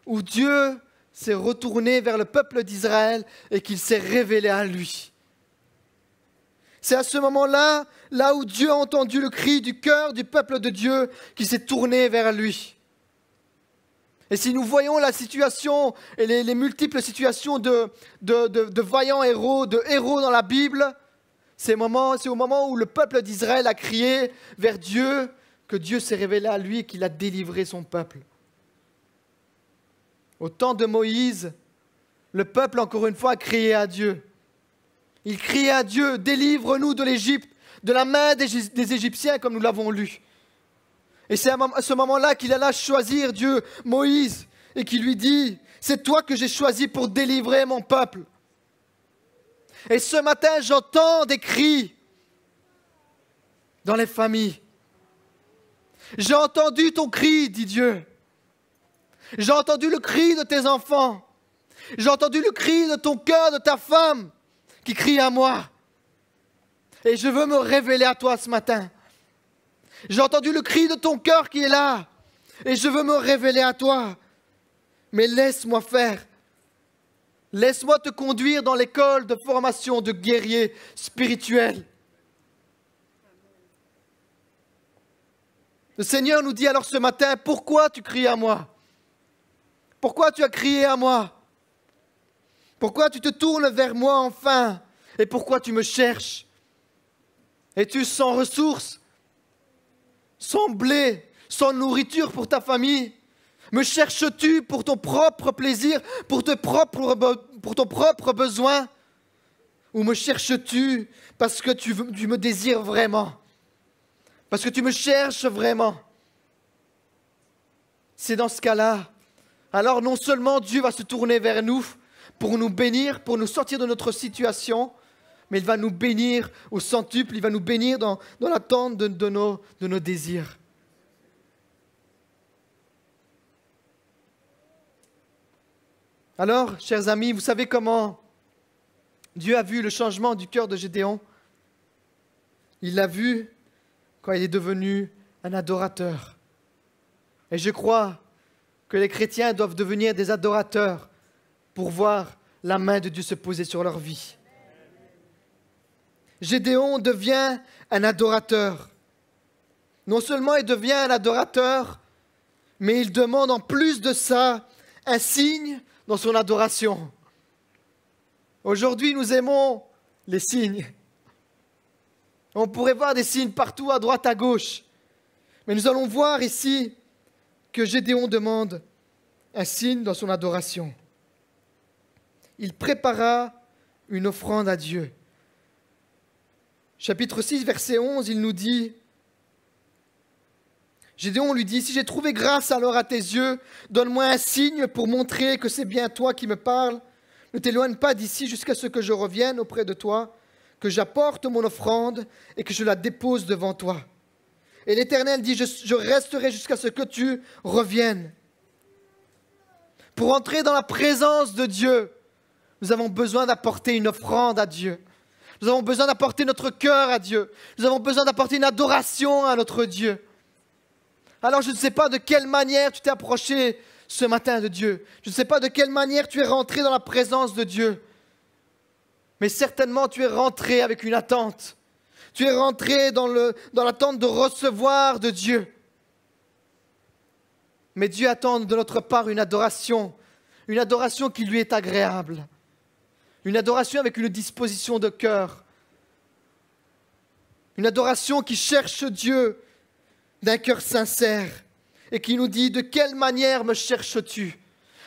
où Dieu s'est retourné vers le peuple d'Israël et qu'il s'est révélé à lui. C'est à ce moment-là, là où Dieu a entendu le cri du cœur du peuple de Dieu, qu'il s'est tourné vers lui. Et si nous voyons la situation et les multiples situations de vaillants héros, de héros dans la Bible, c'est au moment où le peuple d'Israël a crié vers Dieu que Dieu s'est révélé à lui et qu'il a délivré son peuple. Au temps de Moïse, le peuple, encore une fois, a crié à Dieu. Il criait à Dieu, délivre-nous de l'Égypte, de la main des Égyptiens, comme nous l'avons lu. Et c'est à ce moment-là qu'il alla choisir Dieu, Moïse, et qui lui dit, c'est toi que j'ai choisi pour délivrer mon peuple. Et ce matin, j'entends des cris dans les familles. J'ai entendu ton cri, dit Dieu. J'ai entendu le cri de tes enfants. J'ai entendu le cri de ton cœur, de ta femme, qui crie à moi. Et je veux me révéler à toi ce matin. J'ai entendu le cri de ton cœur qui est là. Et je veux me révéler à toi. Mais laisse-moi faire. Laisse-moi te conduire dans l'école de formation de guerriers spirituels. Le Seigneur nous dit alors ce matin, pourquoi tu cries à moi? Pourquoi tu as crié à moi? Pourquoi tu te tournes vers moi enfin? Et pourquoi tu me cherches? Es-tu sans ressources? Sans blé, sans nourriture pour ta famille? Me cherches-tu pour ton propre plaisir, pour ton propre besoin? Ou me cherches-tu parce que tu me désires vraiment? Parce que tu me cherches vraiment? C'est dans ce cas-là. Alors non seulement Dieu va se tourner vers nous pour nous bénir, pour nous sortir de notre situation, mais il va nous bénir au centuple, il va nous bénir dans l'attente de nos désirs. Alors, chers amis, vous savez comment Dieu a vu le changement du cœur de Gédéon? Il l'a vu quand il est devenu un adorateur. Et je crois que les chrétiens doivent devenir des adorateurs pour voir la main de Dieu se poser sur leur vie. Gédéon devient un adorateur. Non seulement il devient un adorateur, mais il demande en plus de ça un signe dans son adoration. Aujourd'hui, nous aimons les signes. On pourrait voir des signes partout, à droite, à gauche. Mais nous allons voir ici que Gédéon demande un signe dans son adoration. Il prépara une offrande à Dieu. Chapitre 6, verset 11, il nous dit, Gédéon lui dit, « Si j'ai trouvé grâce alors à tes yeux, donne-moi un signe pour montrer que c'est bien toi qui me parles. Ne t'éloigne pas d'ici jusqu'à ce que je revienne auprès de toi, que j'apporte mon offrande et que je la dépose devant toi. » Et l'Éternel dit, je resterai jusqu'à ce que tu reviennes. Pour entrer dans la présence de Dieu, nous avons besoin d'apporter une offrande à Dieu. Nous avons besoin d'apporter notre cœur à Dieu. Nous avons besoin d'apporter une adoration à notre Dieu. Alors je ne sais pas de quelle manière tu t'es approché ce matin de Dieu. Je ne sais pas de quelle manière tu es rentré dans la présence de Dieu. Mais certainement tu es rentré avec une attente. Tu es rentré dans l'attente de recevoir de Dieu. Mais Dieu attend de notre part une adoration qui lui est agréable. Une adoration avec une disposition de cœur. Une adoration qui cherche Dieu d'un cœur sincère et qui nous dit: de quelle manière me cherches-tu?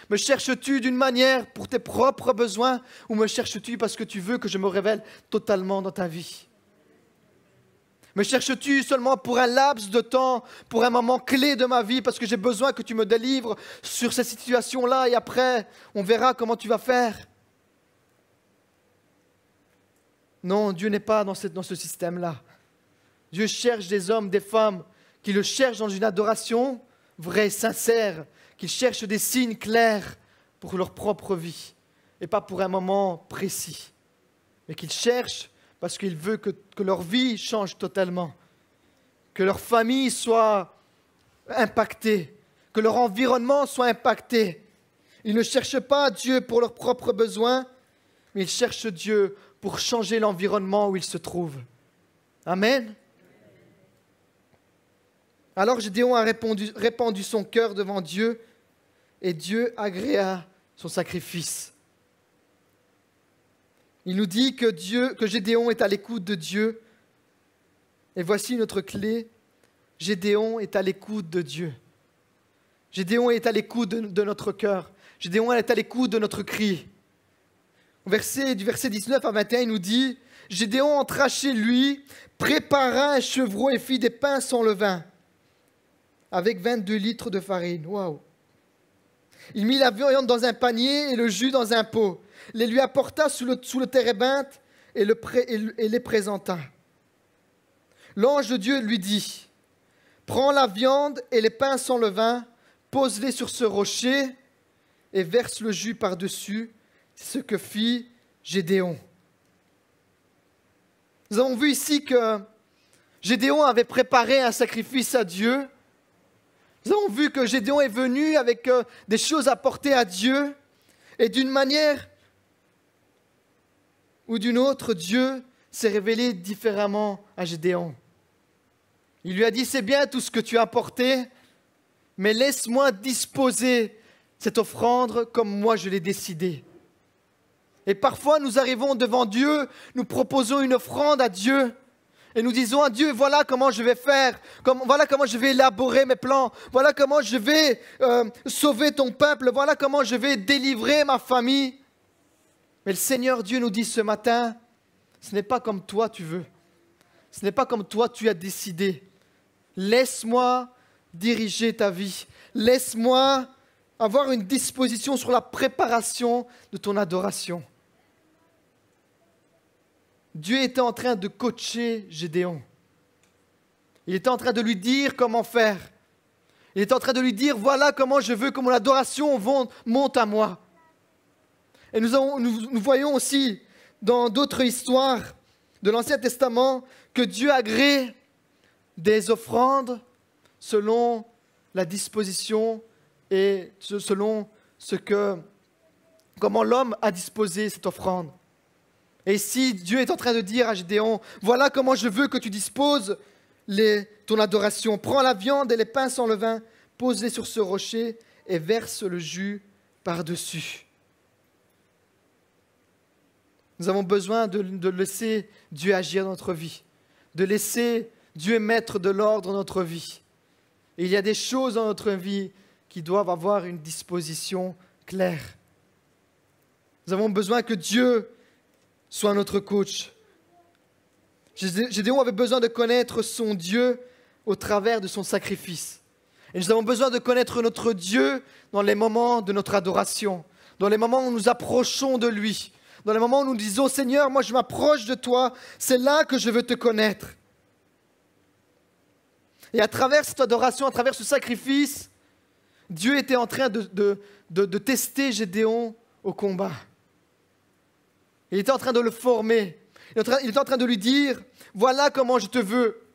Me cherches-tu d'une manière pour tes propres besoins ou me cherches-tu parce que tu veux que je me révèle totalement dans ta vie? Me cherches-tu seulement pour un laps de temps, pour un moment clé de ma vie parce que j'ai besoin que tu me délivres sur cette situation-là et après on verra comment tu vas faire? Non, Dieu n'est pas dans ce système-là. Dieu cherche des hommes, des femmes qui le cherchent dans une adoration vraie, sincère, qui cherchent des signes clairs pour leur propre vie et pas pour un moment précis, mais qu'ils cherchent parce qu'il veut que leur vie change totalement, que leur famille soit impactée, que leur environnement soit impacté. Ils ne cherchent pas Dieu pour leurs propres besoins, mais ils cherchent Dieu pour changer l'environnement où ils se trouvent. Amen. Alors Gédéon a répandu son cœur devant Dieu et Dieu agréa son sacrifice. Il nous dit que Gédéon est à l'écoute de Dieu. Et voici notre clé. Gédéon est à l'écoute de Dieu. Gédéon est à l'écoute de notre cœur. Gédéon est à l'écoute de notre cri. Du verset 19 à 21, il nous dit: Gédéon entra chez lui, prépara un chevreau et fit des pains sans levain, avec 22 litres de farine. Waouh! Il mit la viande dans un panier et le jus dans un pot. Les lui apporta sous le térébinthe et les présenta. L'ange de Dieu lui dit: prends la viande et les pains sans levain, pose-les sur ce rocher et verse le jus par-dessus. C'est ce que fit Gédéon. Nous avons vu ici que Gédéon avait préparé un sacrifice à Dieu. Nous avons vu que Gédéon est venu avec des choses à porter à Dieu. Et d'une manière ou d'une autre, Dieu s'est révélé différemment à Gédéon. Il lui a dit: c'est bien tout ce que tu as apporté, mais laisse-moi disposer cette offrande comme moi je l'ai décidé. Et parfois nous arrivons devant Dieu, nous proposons une offrande à Dieu, et nous disons à Dieu: voilà comment je vais faire, voilà comment je vais élaborer mes plans, voilà comment je vais sauver ton peuple, voilà comment je vais délivrer ma famille. Mais le Seigneur Dieu nous dit ce matin: ce n'est pas comme toi tu veux, ce n'est pas comme toi tu as décidé. Laisse-moi diriger ta vie, laisse-moi avoir une disposition sur la préparation de ton adoration. Dieu était en train de coacher Gédéon. Il était en train de lui dire comment faire. Il était en train de lui dire: voilà comment je veux que mon adoration monte à moi. Et nous voyons aussi dans d'autres histoires de l'Ancien Testament que Dieu agrée des offrandes selon la disposition et selon comment l'homme a disposé cette offrande. Et ici, Dieu est en train de dire à Gédéon: voilà comment je veux que tu disposes ton adoration. Prends la viande et les pains sans levain, pose-les sur ce rocher et verse le jus par-dessus. Nous avons besoin de laisser Dieu agir dans notre vie, de laisser Dieu mettre de l'ordre dans notre vie. Et il y a des choses dans notre vie qui doivent avoir une disposition claire. Nous avons besoin que Dieu soit notre coach. Gédéon avait besoin de connaître son Dieu au travers de son sacrifice. Et nous avons besoin de connaître notre Dieu dans les moments de notre adoration, dans les moments où nous approchons de lui, dans les moments où nous disons: Seigneur, moi je m'approche de toi, c'est là que je veux te connaître. Et à travers cette adoration, à travers ce sacrifice, Dieu était en train de tester Gédéon au combat. Il était en train de le former. Il est en train de lui dire, voilà comment je te veux.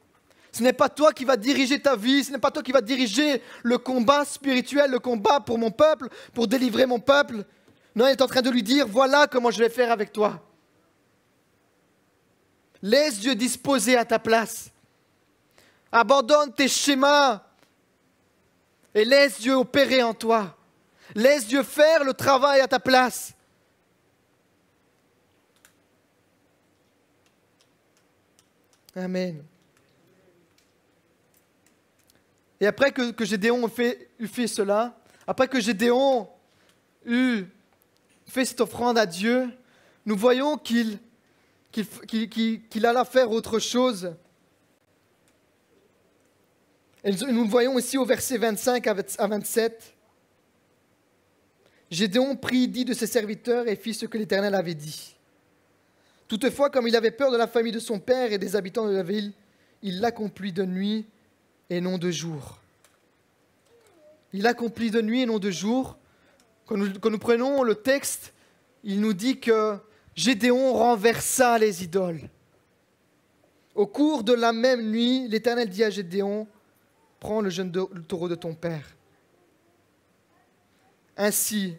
Ce n'est pas toi qui vas diriger ta vie, ce n'est pas toi qui vas diriger le combat spirituel, le combat pour mon peuple, pour délivrer mon peuple. Non, il est en train de lui dire, voilà comment je vais faire avec toi. Laisse Dieu disposer à ta place. Abandonne tes schémas et laisse Dieu opérer en toi. Laisse Dieu faire le travail à ta place. Amen. Et après que Gédéon eut fait cela, après que Gédéon eut fait cette offrande à Dieu, nous voyons qu'il alla faire autre chose. Et nous voyons ici au verset 25 à 27. Gédéon prit 10 de ses serviteurs et fit ce que l'Éternel avait dit. Toutefois, comme il avait peur de la famille de son père et des habitants de la ville, il l'accomplit de nuit et non de jour. Il accomplit de nuit et non de jour. Quand nous prenons le texte, il nous dit que Gédéon renversa les idoles. Au cours de la même nuit, l'Éternel dit à Gédéon, « Prends le jeune taureau de ton père. » Ainsi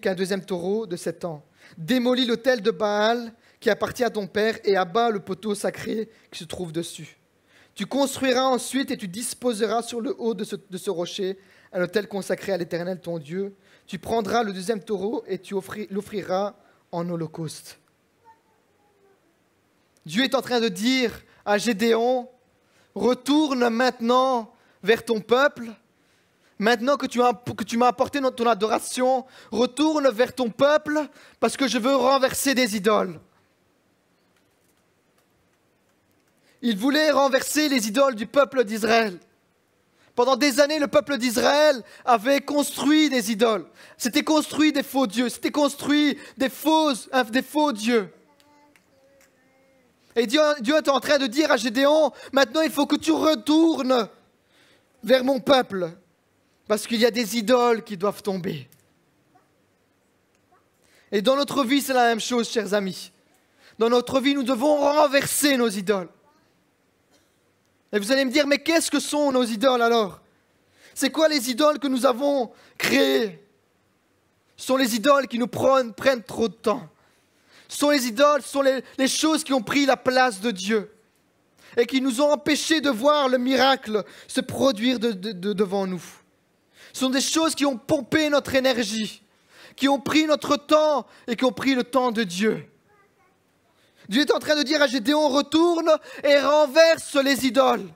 qu'un deuxième taureau de 7 ans. Démolis l'autel de Baal qui appartient à ton père et abat le poteau sacré qui se trouve dessus. Tu construiras ensuite et tu disposeras sur le haut de ce rocher un autel consacré à l'Éternel ton Dieu. Tu prendras le deuxième taureau et tu l'offriras en holocauste. Dieu est en train de dire à Gédéon, retourne maintenant vers ton peuple. Maintenant que tu m'as apporté ton adoration, retourne vers ton peuple parce que je veux renverser des idoles. Il voulait renverser les idoles du peuple d'Israël. Pendant des années, le peuple d'Israël avait construit des idoles. S'était construit des faux dieux, s'était construit des faux dieux. Et Dieu est en train de dire à Gédéon, maintenant il faut que tu retournes vers mon peuple. Parce qu'il y a des idoles qui doivent tomber. Et dans notre vie, c'est la même chose, chers amis. Dans notre vie, nous devons renverser nos idoles. Et vous allez me dire, mais qu'est-ce que sont nos idoles alors? C'est quoi les idoles que nous avons créées? Ce sont les idoles qui nous prennent trop de temps. Ce sont les idoles, ce sont les choses qui ont pris la place de Dieu. Et qui nous ont empêchés de voir le miracle se produire devant nous. Ce sont des choses qui ont pompé notre énergie, qui ont pris notre temps et qui ont pris le temps de Dieu. Dieu est en train de dire à Gédéon, retourne et renverse les idoles.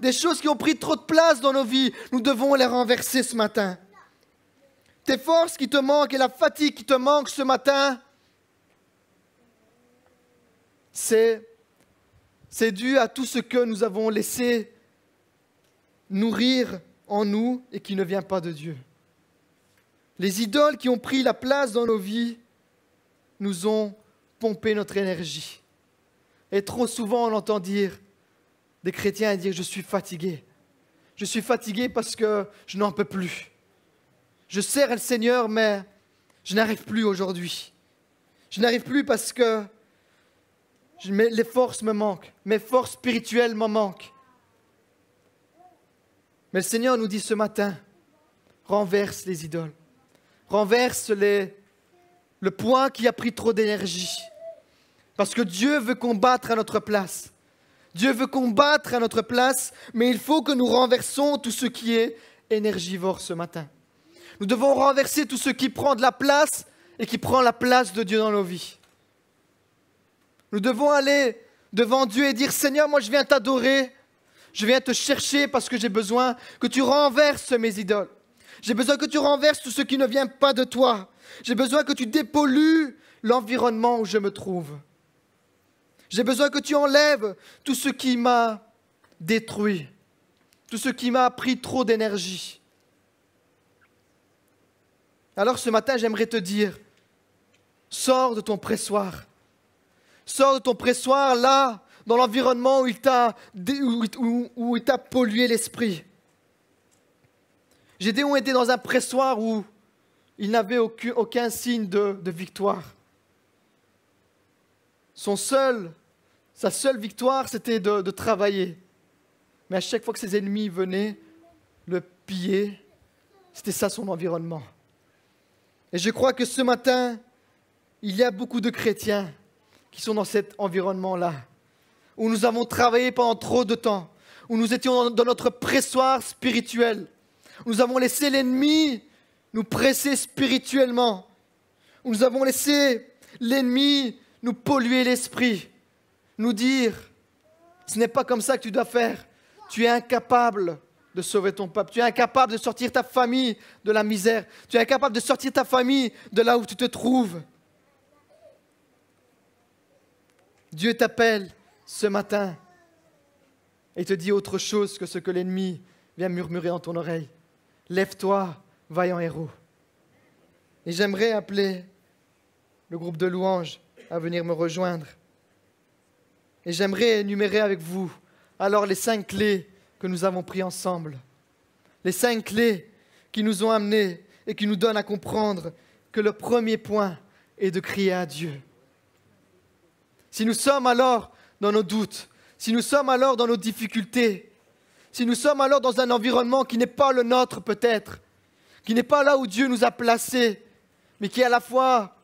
Des choses qui ont pris trop de place dans nos vies, nous devons les renverser ce matin. Tes forces qui te manquent et la fatigue qui te manque ce matin, c'est dû à tout ce que nous avons laissé nourrir en nous et qui ne vient pas de Dieu. Les idoles qui ont pris la place dans nos vies nous ont pompé notre énergie. Et trop souvent, on entend dire des chrétiens dire « je suis fatigué ». Je suis fatigué parce que je n'en peux plus. Je sers le Seigneur, mais je n'arrive plus aujourd'hui. Je n'arrive plus parce que les forces me manquent. Mes forces spirituelles me manquent. Mais le Seigneur nous dit ce matin, renverse les idoles. Renverse le poids qui a pris trop d'énergie. Parce que Dieu veut combattre à notre place. Dieu veut combattre à notre place, mais il faut que nous renversons tout ce qui est énergivore ce matin. Nous devons renverser tout ce qui prend de la place et qui prend la place de Dieu dans nos vies. Nous devons aller devant Dieu et dire, Seigneur, moi je viens t'adorer. Je viens te chercher parce que j'ai besoin que tu renverses mes idoles. J'ai besoin que tu renverses tout ce qui ne vient pas de toi. J'ai besoin que tu dépollues l'environnement où je me trouve. J'ai besoin que tu enlèves tout ce qui m'a détruit, tout ce qui m'a pris trop d'énergie. Alors ce matin, j'aimerais te dire, sors de ton pressoir. Sors de ton pressoir là, dans l'environnement où il t'a pollué l'esprit. Gédéon était dans un pressoir où il n'avait aucun signe de victoire. sa seule victoire, c'était de travailler. Mais à chaque fois que ses ennemis venaient le piller, c'était ça son environnement. Et je crois que ce matin, il y a beaucoup de chrétiens qui sont dans cet environnement-là, où nous avons travaillé pendant trop de temps, où nous étions dans notre pressoir spirituel, où nous avons laissé l'ennemi nous presser spirituellement, où nous avons laissé l'ennemi nous polluer l'esprit, nous dire « ce n'est pas comme ça que tu dois faire, tu es incapable de sauver ton peuple, tu es incapable de sortir ta famille de la misère, tu es incapable de sortir ta famille de là où tu te trouves. » Dieu t'appelle ce matin et te dit autre chose que ce que l'ennemi vient murmurer dans ton oreille. Lève-toi, vaillant héros. Et j'aimerais appeler le groupe de louanges à venir me rejoindre. Et j'aimerais énumérer avec vous alors les 5 clés que nous avons prises ensemble. Les 5 clés qui nous ont amenés et qui nous donnent à comprendre que le premier point est de crier à Dieu. Si nous sommes alors dans nos doutes, si nous sommes alors dans nos difficultés, si nous sommes alors dans un environnement qui n'est pas le nôtre peut-être, qui n'est pas là où Dieu nous a placés, mais qui à la fois,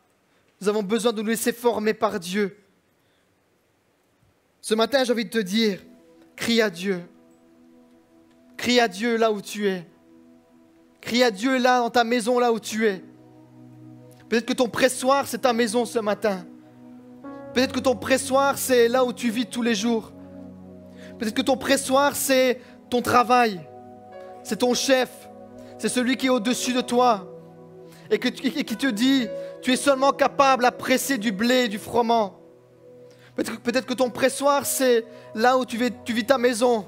nous avons besoin de nous laisser former par Dieu. Ce matin, j'ai envie de te dire, crie à Dieu. Crie à Dieu là où tu es. Crie à Dieu là dans ta maison, là où tu es. Peut-être que ton pressoir, c'est ta maison ce matin. Peut-être que ton pressoir, c'est là où tu vis tous les jours. Peut-être que ton pressoir, c'est ton travail. C'est ton chef. C'est celui qui est au-dessus de toi. Et qui te dit, tu es seulement capable à presser du blé et du froment. Peut-être que ton pressoir, c'est là où tu vis ta maison.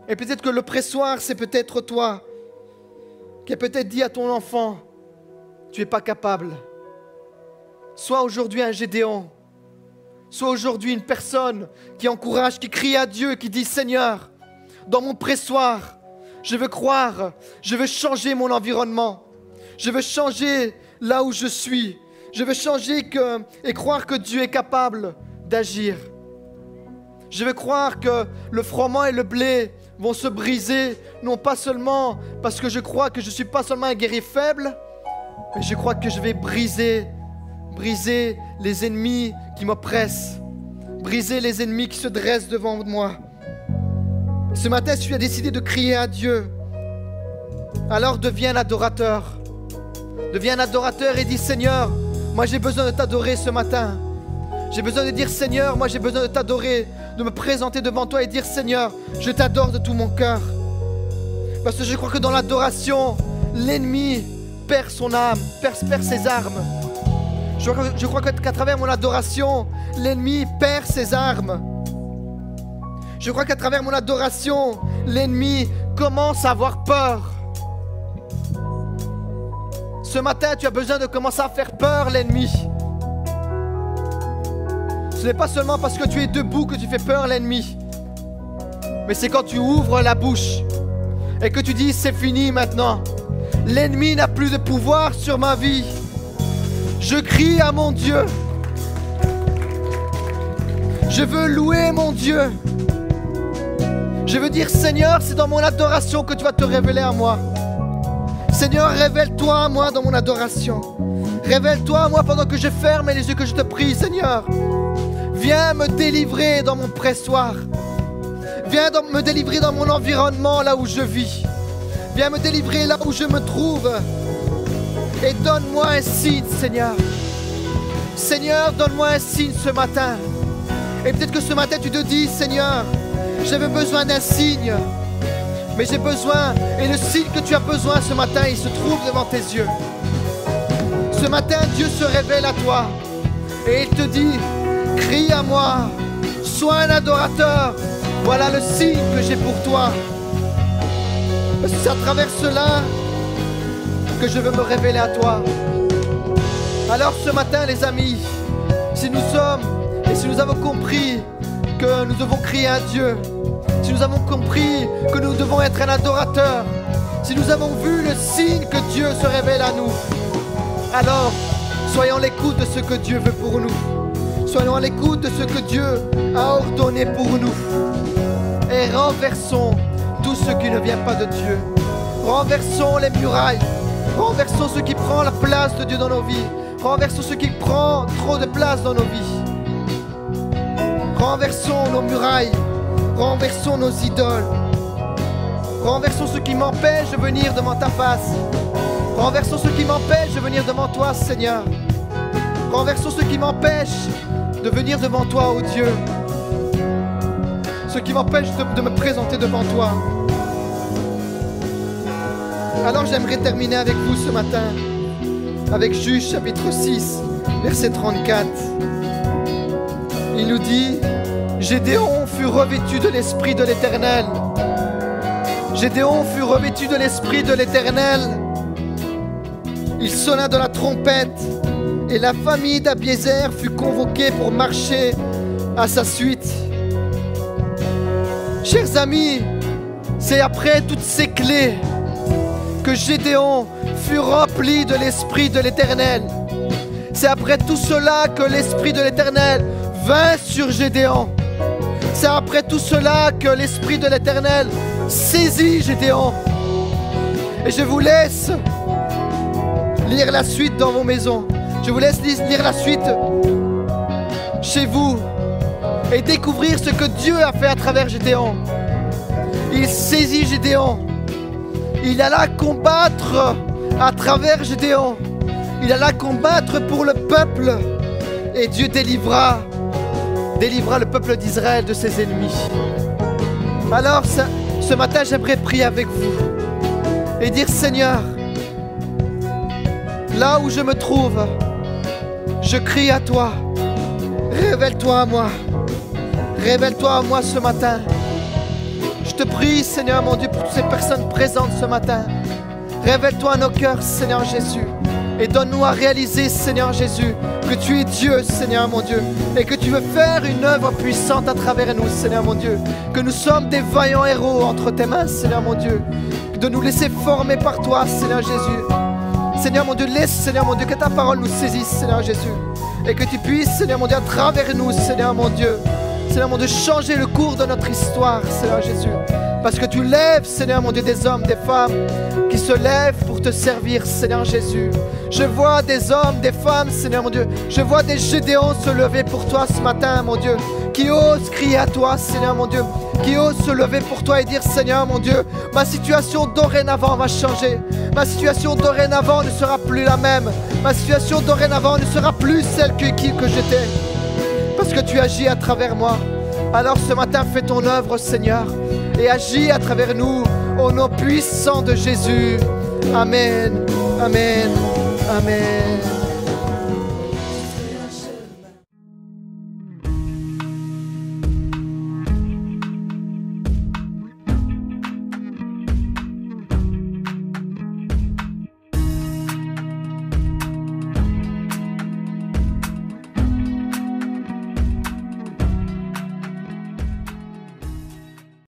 Et peut-être que le pressoir, c'est peut-être toi qui a peut-être dit à ton enfant, tu n'es pas capable. Sois aujourd'hui un Gédéon. Sois aujourd'hui une personne qui encourage, qui crie à Dieu, qui dit, Seigneur, dans mon pressoir, je veux croire, je veux changer mon environnement. Je veux changer là où je suis. Je veux changer et croire que Dieu est capable d'agir. Je veux croire que le froment et le blé vont se briser, non pas seulement parce que je crois que je ne suis pas seulement un guerrier faible, mais je crois que je vais briser les ennemis qui m'oppressent, briser les ennemis qui se dressent devant moi. Ce matin, si tu as décidé de crier à Dieu, alors deviens un adorateur. Deviens un adorateur et dis, Seigneur, moi j'ai besoin de t'adorer ce matin. J'ai besoin de dire, Seigneur, moi j'ai besoin de t'adorer, de me présenter devant toi et dire, Seigneur, je t'adore de tout mon cœur. Parce que je crois que dans l'adoration, l'ennemi perd son âme, perd ses armes. Je crois qu'à travers mon adoration, l'ennemi perd ses armes. Je crois qu'à travers mon adoration, l'ennemi commence à avoir peur. Ce matin, tu as besoin de commencer à faire peur l'ennemi. Ce n'est pas seulement parce que tu es debout que tu fais peur l'ennemi, mais c'est quand tu ouvres la bouche et que tu dis c'est fini maintenant. L'ennemi n'a plus de pouvoir sur ma vie. Je crie à mon Dieu. Je veux louer mon Dieu. Je veux dire Seigneur, c'est dans mon adoration que tu vas te révéler à moi. Seigneur, révèle-toi à moi dans mon adoration. Révèle-toi à moi pendant que je ferme les yeux, que je te prie, Seigneur. Viens me délivrer dans mon pressoir. Viens me délivrer dans mon environnement, là où je vis. Viens me délivrer là où je me trouve. Et donne-moi un signe, Seigneur. Seigneur, donne-moi un signe ce matin. Et peut-être que ce matin, tu te dis, Seigneur, j'avais besoin d'un signe. Mais j'ai besoin, et le signe que tu as besoin ce matin, il se trouve devant tes yeux. Ce matin, Dieu se révèle à toi. Et il te dit, crie à moi, sois un adorateur. Voilà le signe que j'ai pour toi. Parce que c'est à travers cela que je veux me révéler à toi. Alors ce matin, les amis, si nous sommes et si nous avons compris que nous devons crier à Dieu, si nous avons compris que nous devons être un adorateur, si nous avons vu le signe que Dieu se révèle à nous, alors Soyons à l'écoute de ce que Dieu veut pour nous. Soyons à l'écoute de ce que Dieu a ordonné pour nous. Et renversons tout ce qui ne vient pas de Dieu. Renversons les murailles. Renversons ce qui prend la place de Dieu dans nos vies. Renversons ce qui prend trop de place dans nos vies. Renversons nos murailles. Renversons nos idoles. Renversons ce qui m'empêche de venir devant ta face. Renversons ce qui m'empêche de venir devant toi, Seigneur. Renversons ce qui m'empêche de venir devant toi, ô Dieu. Ce qui m'empêche de me présenter devant toi. Alors j'aimerais terminer avec vous ce matin, avec Juge chapitre 6, verset 34. Il nous dit, Gédéon fut revêtu de l'Esprit de l'Éternel. Gédéon fut revêtu de l'Esprit de l'Éternel. Il sonna de la trompette et la famille d'Abiézer fut convoquée pour marcher à sa suite. Chers amis, c'est après toutes ces clés que Gédéon fut rempli de l'Esprit de l'Éternel. C'est après tout cela que l'Esprit de l'Éternel vint sur Gédéon. C'est après tout cela que l'Esprit de l'Éternel saisit Gédéon. Et je vous laisse lire la suite dans vos maisons. Je vous laisse lire la suite chez vous et découvrir ce que Dieu a fait à travers Gédéon. Il saisit Gédéon. Il alla combattre à travers Gédéon. Il alla combattre pour le peuple. Et Dieu délivra le peuple d'Israël de ses ennemis. Alors ce matin, j'aimerais prier avec vous et dire, Seigneur, là où je me trouve, je crie à toi. Révèle-toi à moi. Révèle-toi à moi ce matin. Je te prie, Seigneur mon Dieu, pour toutes ces personnes présentes ce matin. Révèle-toi à nos cœurs, Seigneur Jésus. Et donne-nous à réaliser, Seigneur Jésus, que tu es Dieu, Seigneur mon Dieu. Et que tu veux faire une œuvre puissante à travers nous, Seigneur mon Dieu. Que nous sommes des vaillants héros entre tes mains, Seigneur mon Dieu. De nous laisser former par toi, Seigneur Jésus. Seigneur mon Dieu, laisse, Seigneur mon Dieu, que ta parole nous saisisse, Seigneur Jésus. Et que tu puisses, Seigneur mon Dieu, à travers nous, Seigneur mon Dieu, changer le cours de notre histoire, Seigneur Jésus. Parce que tu lèves, Seigneur mon Dieu, des hommes, des femmes qui se lèvent pour te servir, Seigneur Jésus. Je vois des hommes, des femmes, Seigneur mon Dieu. Je vois des Gédéons se lever pour toi ce matin, mon Dieu. Qui osent crier à toi, Seigneur mon Dieu. Qui osent se lever pour toi et dire, Seigneur mon Dieu, ma situation dorénavant va changer. Ma situation dorénavant ne sera plus la même. Ma situation dorénavant ne sera plus celle que j'étais. Parce que tu agis à travers moi. Alors ce matin, fais ton œuvre, Seigneur, et agis à travers nous, au nom puissant de Jésus. Amen, amen, amen.